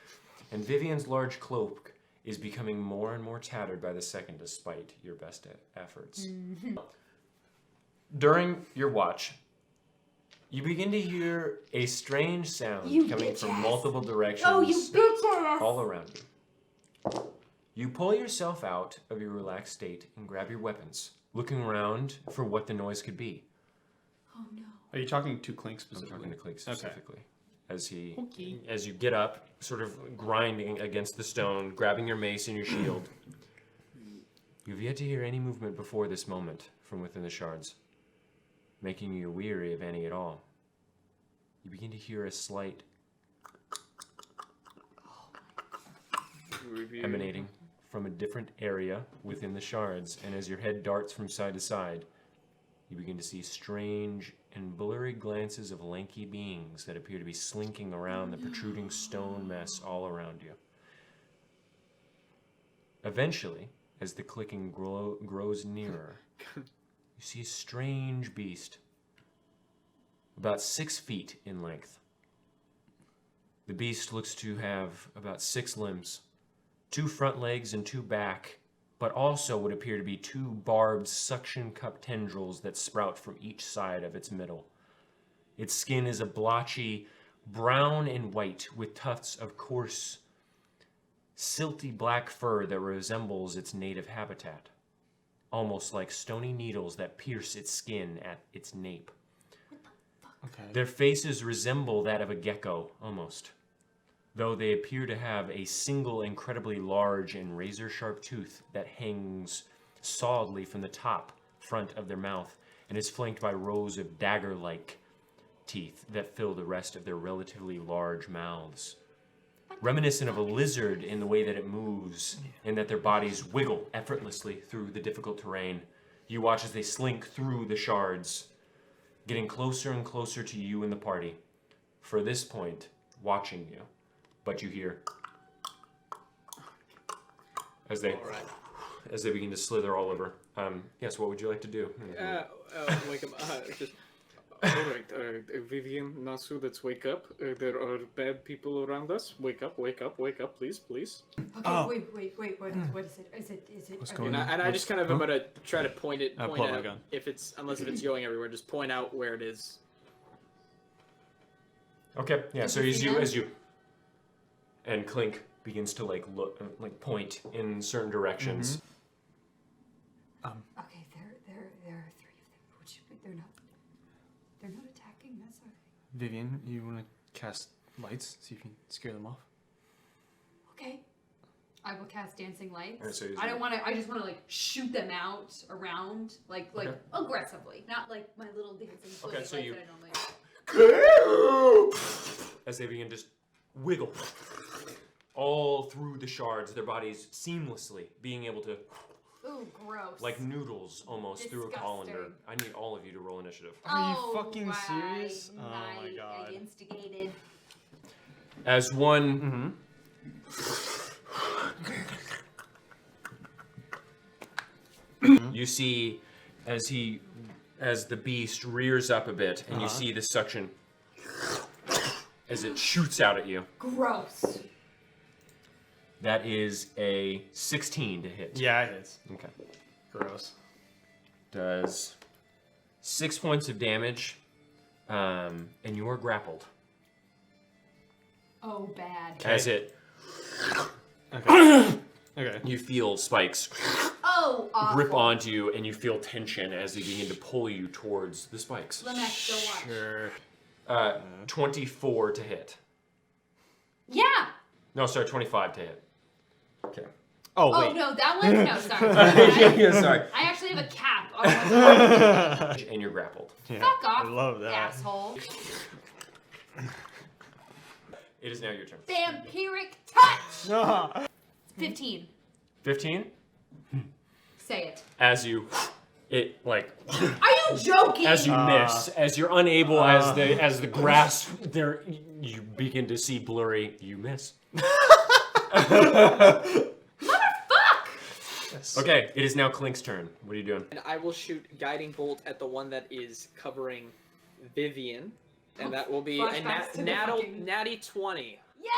and Vivian's large cloak is becoming more and more tattered by the second despite your best efforts. During your watch, you begin to hear a strange sound You coming from bitch-ass. multiple directions Oh, you bitch ass! all around you. You pull yourself out of your relaxed state and grab your weapons, looking around for what the noise could be. Oh no. Are you talking to Clink I'm specifically? talking to Clink Okay. specifically. As you get up, sort of grinding against the stone, grabbing your mace and your shield. You've yet to hear any movement before this moment from within the shards, making you weary of any at all. You begin to hear a slight Review. emanating from a different area within the shards, and as your head darts from side to side, you begin to see strange and blurry glances of lanky beings that appear to be slinking around the protruding stone mess all around you. Eventually, as the clicking grows nearer, you see a strange beast, about 6 feet in length. The beast looks to have about 6 limbs, 2 front legs and 2 back, but also would appear to be 2 barbed suction cup tendrils that sprout from each side of its middle. Its skin is a blotchy brown and white with tufts of coarse, silty black fur that resembles its native habitat, almost like stony needles that pierce its skin at its nape. Okay. Their faces resemble that of a gecko, almost, though they appear to have a single incredibly large and razor-sharp tooth that hangs solidly from the top front of their mouth and is flanked by rows of dagger-like teeth that fill the rest of their relatively large mouths. Reminiscent of a lizard in the way that it moves and that their bodies wiggle effortlessly through the difficult terrain. You watch as they slink through the shards, getting closer and closer to you and the party. For this point, watching you. But you hear as they begin to slither all over. Yes, what would you like to do? Just Alright, Vivian, Nasu, let's wake up. There are bad people around us. Wake up, please. Okay, Oh. wait. What is it? Is it? What's okay. going on? And I just kind of am gonna try to point pull out my out gun. if it's going everywhere. Just point out where it is. Okay, yeah. So Is it as you, and Clink begins to like look, like point in certain directions. Okay, there are 3 of them. Which they're not attacking us, are they? Vivian, you want to cast lights? See if you can scare them off. Okay. I will cast dancing lights. Alright, so I don't want to. I just want to like shoot them out around, like Okay. aggressively, not like my little dancing. Okay, floaty so lights you- that I normally. As they begin to wiggle all through the shards, their bodies seamlessly being able to, Ooh, gross. like noodles almost through a colander. Disgusting. I need all of you to roll initiative. Are you Oh, fucking right, serious? Oh right, my god. I instigated. As one you see as the beast rears up a bit and you see the suction as it shoots out at you. Gross. That is a 16 to hit. Yeah, it is. Okay. Gross. Does 6 points of damage, and you are grappled. Oh, bad. As it, Okay. Okay. you feel spikes Oh, awful. grip onto you, and you feel tension as they begin to pull you towards the spikes. Lemex, go watch. Sure. 24 to hit. Yeah. No, sorry, 25 to hit. Okay. Oh, Oh wait. no, that one. No, sorry. Yeah, sorry. I actually have a cap on my And you're grappled. Yeah, Fuck off. I love that. asshole. It is now your turn. Vampiric touch. No. 15. 15. Say it. As you, it like, Are you joking? as you miss, as you're unable, as the grass there, you begin to see blurry. You miss. Motherfuck! Okay, it is now Clink's turn. What are you doing? And I will shoot guiding bolt at the one that is covering Vivian, and that will be a Flashbacks to the natty 20. Yeah.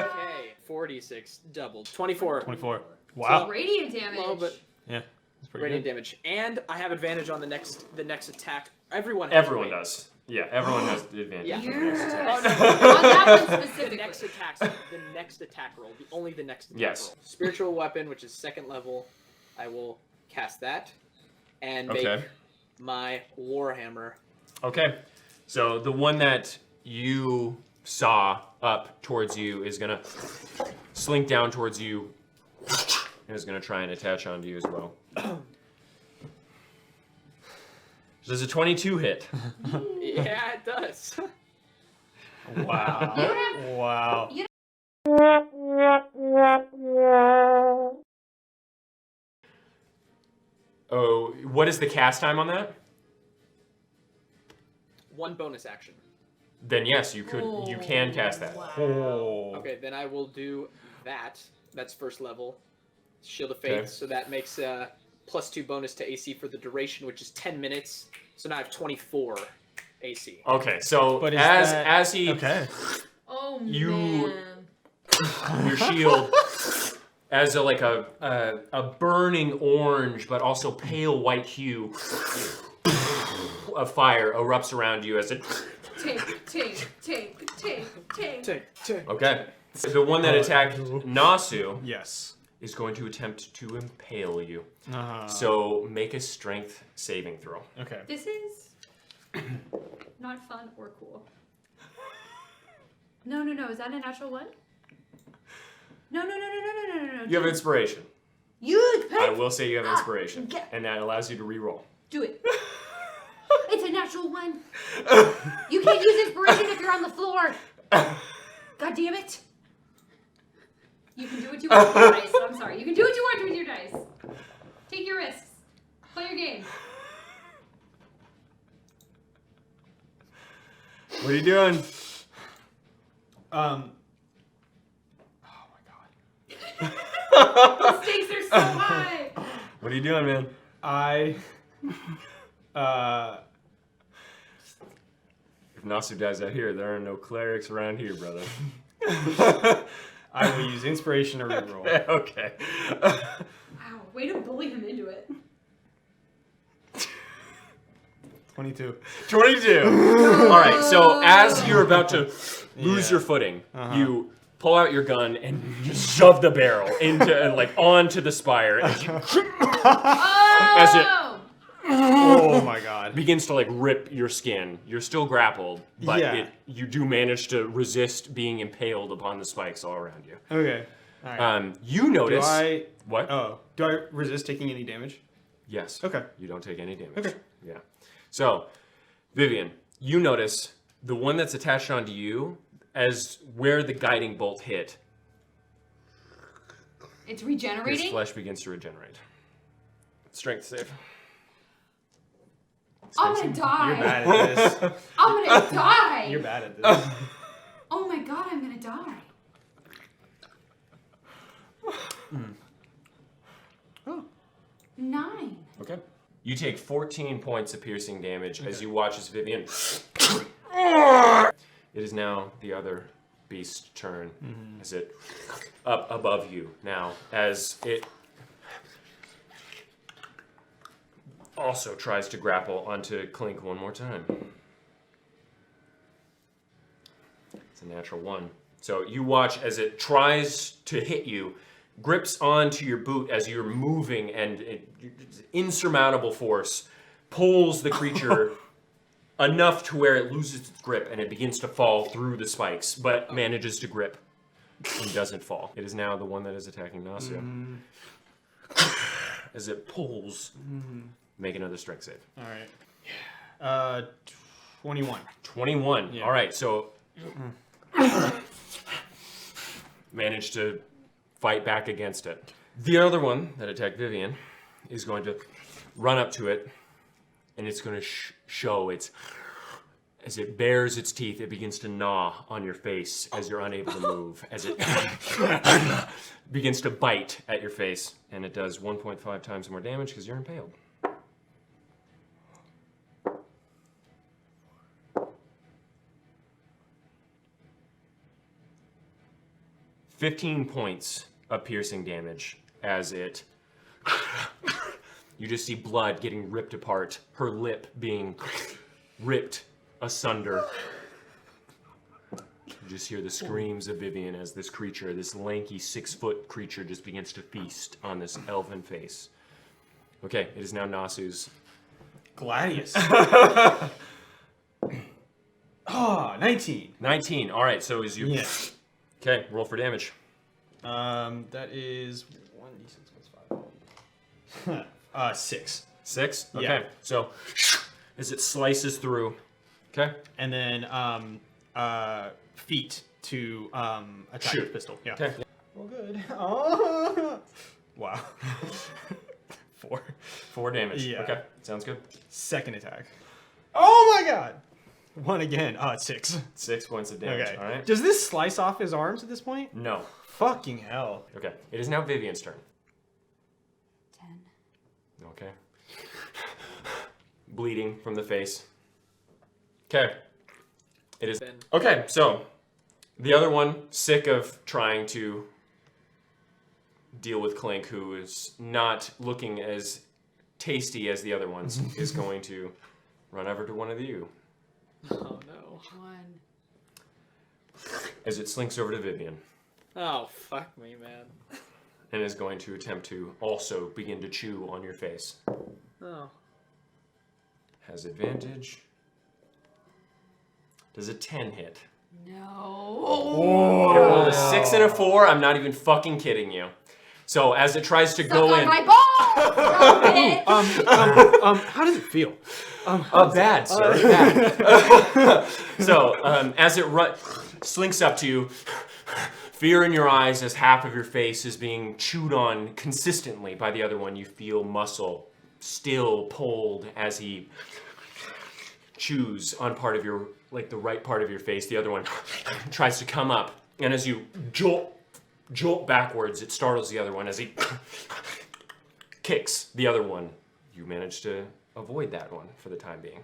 Okay, 46 doubled, 24. 24. Wow. Radiant damage. Low, but Yeah. That's pretty radiant good. damage, and I have advantage on the next attack. Everyone. Has Everyone advantage. does. Yeah, everyone has the advantage. Yeah. on the next attack. On that one The specifically. next attack roll. Only the next attack Yes. roll. Spiritual weapon, which is 2nd level. I will cast that, and make Okay. my warhammer. Okay, so the one that you saw up towards you is gonna slink down towards you and is gonna try and attach onto you as well. Does a 22 hit? Yeah, it does. Wow. You have- Wow. you- Oh, what is the cast time on that? 1 bonus action. Then yes, you can cast that. Oh. Okay, then I will do that. That's 1st level. Shield of Faith, Okay. so that makes +2 bonus to AC for the duration, which is 10 minutes. So now I have 24 AC. Okay, so But is as he Okay. Oh You- man. your shield as a burning orange but also pale white hue of fire erupts around you as it Take. okay. The one that attacked Nasu Yes. is going to attempt to impale you. Uh-huh. So make a strength saving throw. Okay. This is not fun or cool. No. Is that a natural one? No. You have inspiration. You I will say you have Ah, inspiration, yeah. and that allows you to re-roll. do it. It's a natural one. You can't use inspiration if you're on the floor. God damn it. You can do what you want with your dice. I'm sorry. You can do what you want with your dice. Take your risks. Play your game. What are you doing? Oh my god. The stakes are so high. What are you doing, man? I If Nasu dies out here, there are no clerics around here, brother. I will use inspiration to reroll. Okay. Wow, way to bully him into it. 22. 22. All right, so as you're about to lose your footing, you pull out your gun and just shove the barrel into, like, onto the spire as you, as it Oh my god. begins to, like, rip your skin. You're still grappled, but you do manage to resist being impaled upon the spikes all around you. Okay. All right. You notice... What? Oh. Do I resist taking any damage? Yes. Okay. You don't take any damage. Okay. Yeah. So, Vivian, you notice the one that's attached onto you as where the guiding bolt hit. It's His regenerating? flesh begins to regenerate. Strength save. I'm gonna die. You're bad at this. I'm gonna die. You're bad at this. Oh my god, I'm gonna die. Oh. 9. Okay. You take 14 points of piercing damage as you watch as Vivian. It is now the other beast's turn as it up above you now as it also tries to grapple onto Clink one more time. It's a natural 1. So you watch as it tries to hit you, grips onto your boot as you're moving, and insurmountable force pulls the creature enough to where it loses its grip and it begins to fall through the spikes, but manages to grip and doesn't fall. It is now the one that is attacking Nasu. As it pulls, make another strength save. All right. 21. 21. Yeah. All right, so managed to fight back against it. The other one that attacked Vivian is going to run up to it, and it's going to show its... As it bares its teeth, it begins to gnaw on your face as you're unable to move. As it begins to bite at your face, and it does 1.5 times more damage because you're impaled. $15 points of piercing damage as it... You just see blood getting ripped apart, her lip being ripped asunder. You just hear the screams of Vivian as this creature, this lanky 6-foot creature, just begins to feast on this elven face. Okay, it is now Nasu's. Gladius. 19. 19. All right, so is you. Yeah. Okay, roll for damage. That is 1d6 plus 5. 6. 6? Okay, Yeah. so as it slices through. Okay. And then feet to attack Shoot. with pistol. Yeah. Okay. Well, good. Oh. Wow. 4. 4 damage. Yeah. Okay, sounds good. Second attack. Oh my god. 1 again. 6. 6 points of damage. Okay. All right. Does this slice off his arms at this point? No. Fucking hell. Okay, it is now Vivian's turn. 10. Okay. Bleeding from the face. Okay. It is. Ben. Okay, so the other one, sick of trying to deal with Clink, who is not looking as tasty as the other ones, is going to run over to one of you Oh no. Which one? as it slinks over to Vivian Oh, fuck me, man. and is going to attempt to also begin to chew on your face. Oh. Has advantage. Does a 10 hit? No. It rolled a 6 and a 4. I'm not even fucking kidding you. So as it tries to go Suck on in, my balls! Drop it! How does it feel? bad, sir, bad. So as it slinks up to you, fear in your eyes as half of your face is being chewed on consistently by the other one. You feel muscle still pulled as he chews on part of your, like the right part of your face. The other one tries to come up, and as you jolt backwards, it startles the other one as he kicks the other one. You manage to avoid that one for the time being.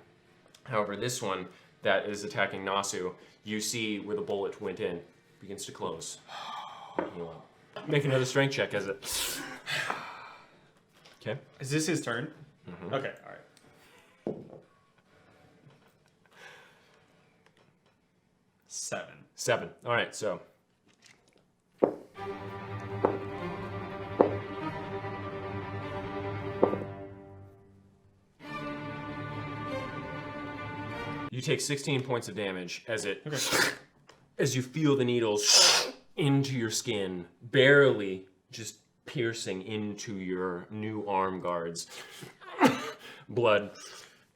However, this one that is attacking Nasu, you see where the bullet went in, begins to close. Heal up. Make another strength check as it. Okay. Is this his turn? Mm-hmm. Okay, all right. 7. 7. All right, so. You take 16 points of damage as it, as you feel the needles into your skin, barely just piercing into your new arm guards. Blood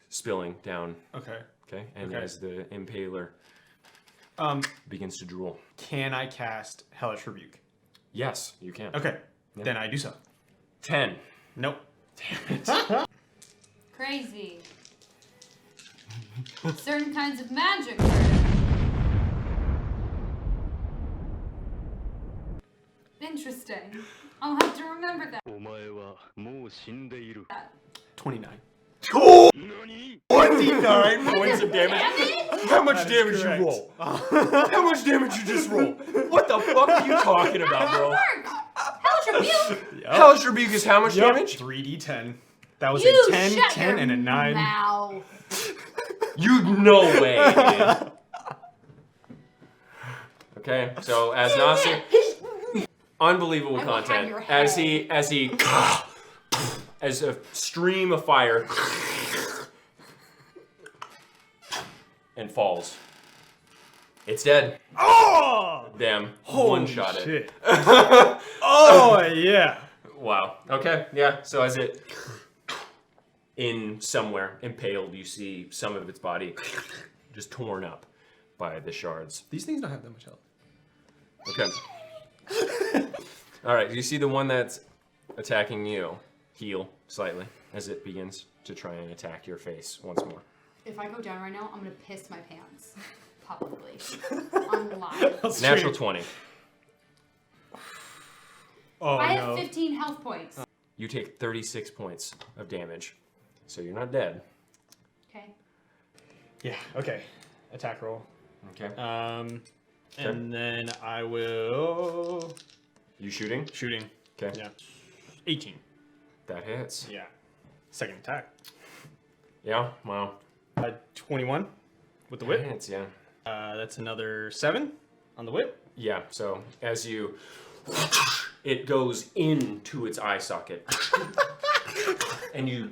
spilling down. Okay. Okay, and Okay. as the impaler begins to drool. Can I cast Hellish Rebuke? Yes, you can. Okay, then I do so. 10. Nope. Crazy. Certain kinds of magic hurt. Interesting. I'll have to remember that. お前はもう死んでいる。 29. 何 29 points of damage. How much That is damage you correct. roll? How much damage you just roll? What the fuck are you talking about, bro? Hellish Rebuke! Hellish Rebuke is how much damage? 3d10. That was You a 10, shut 10, your and a 9. mouth. You no way, dude. Okay, so as Nasu, unbelievable I will have content. your As head. he, as a stream of fire, and falls. It's dead. Oh! Damn, Holy one shot it. shit. Oh, yeah. Wow. Okay. Yeah. So as it in somewhere impaled, you see some of its body just torn up by the shards. These things don't have that much health. Okay. All right. You see the one that's attacking you heal slightly as it begins to try and attack your face once more. If I go down right now, I'm gonna piss my pants. Publicly. On live. Natural 20. Oh, I no. have 15 health points. You take 36 points of damage, so you're not dead. Okay. Yeah, okay. Attack roll. Okay. And then I will... You shooting? Shooting. Okay. Yeah. 18. That hits. Yeah. Second attack. Yeah. Wow. 21 with the That whip. hits. Yeah. That's another 7 on the whip. Yeah, so as you, it goes into its eye socket, and you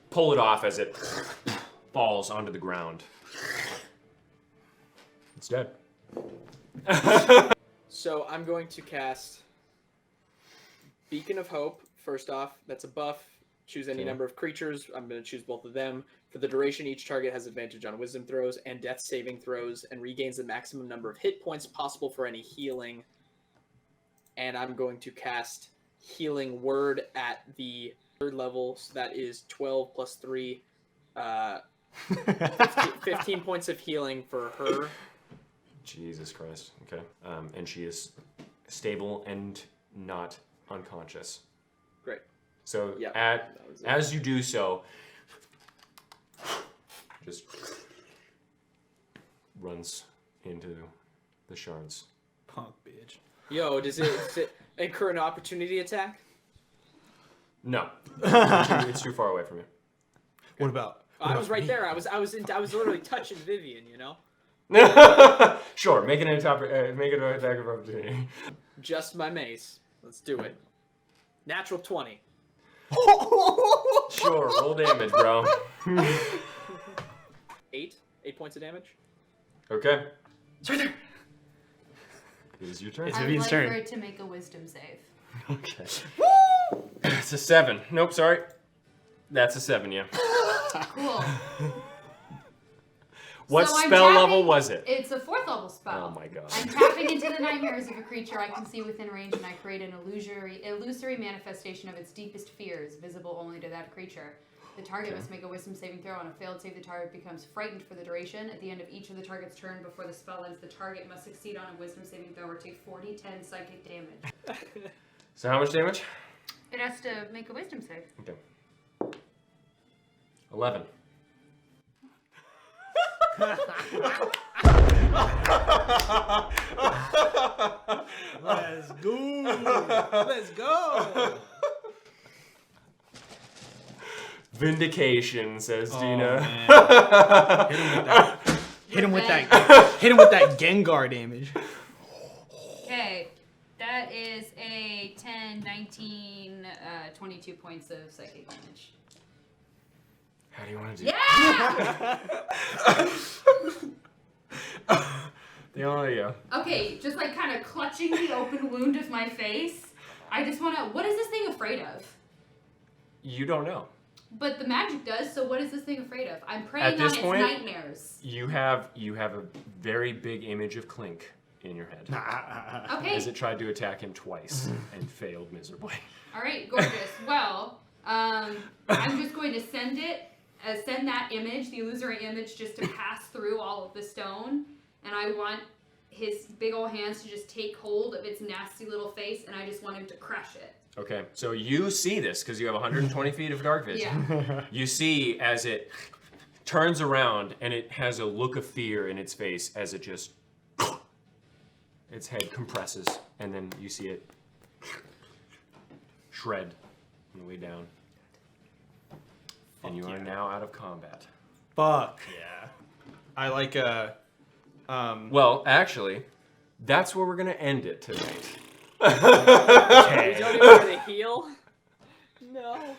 pull it off as it falls onto the ground. It's dead. So I'm going to cast Beacon of Hope. First off, that's a buff. Choose any Okay. number of creatures. I'm going to choose both of them. For the duration, each target has advantage on wisdom throws and death saving throws and regains the maximum number of hit points possible for any healing. And I'm going to cast Healing Word at the 3rd level. So that is 12 plus 3. 15 points of healing for her. Jesus Christ. Okay. And she is stable and not unconscious. Great. So Yeah, at that was it. as you do so, just runs into the shards. Punk bitch. Yo, does it incur an opportunity attack? No, it's too far away from you. What about? I was right there. I was literally touching Vivian, you know? Sure, make an attack of opportunity. Just my mace. Let's do it. Natural 20. Sure, roll damage, bro. 8 points of damage. Okay. It's right there. It is your turn. It's I would Vivian's like turn. for it to make a wisdom save. Okay. It's a 7. Nope, sorry. That's a 7, yeah. Cool. What So I'm spell tapping- level was it? It's a 4th level spell. Oh my god. I'm tapping into the nightmares of a creature I can see within range, and I create an illusory manifestation of its deepest fears, visible only to that creature. The target must make a wisdom saving throw. On a failed save, the target becomes frightened for the duration. At the end of each of the target's turn before the spell ends, the target must succeed on a wisdom saving throw or take 40/10 psychic damage. So how much damage? It has to make a wisdom save. Okay. 11. Let's go. Let's go. Vindication, says Oh, Dina. man. Hit him with that Gengar damage. Okay, that is a 10, 19, 22 points of psychic damage. How do you want to do Yeah! The only, Okay, just like kind of clutching the open wound of my face. I just want to. What is this thing afraid of? you don't know. But the magic does. So what is this thing afraid of? I'm preying At on this its point, nightmares. You have a very big image of Clink in your head. Okay. As it tried to attack him twice and failed miserably. All right, gorgeous. Well, I'm just going to send that image, the illusory image, just to pass through all of the stone, and I want his big old hands to just take hold of its nasty little face, and I just want him to crush it. Okay, so you see this because you have 120 feet of dark vision. Yeah. You see as it turns around and it has a look of fear in its face as it just its head compresses, and then you see it shred on the way down. And you are now out of combat. Fuck yeah. I like Well, actually, that's where we're gonna end it tonight. You don't even want to heal? No.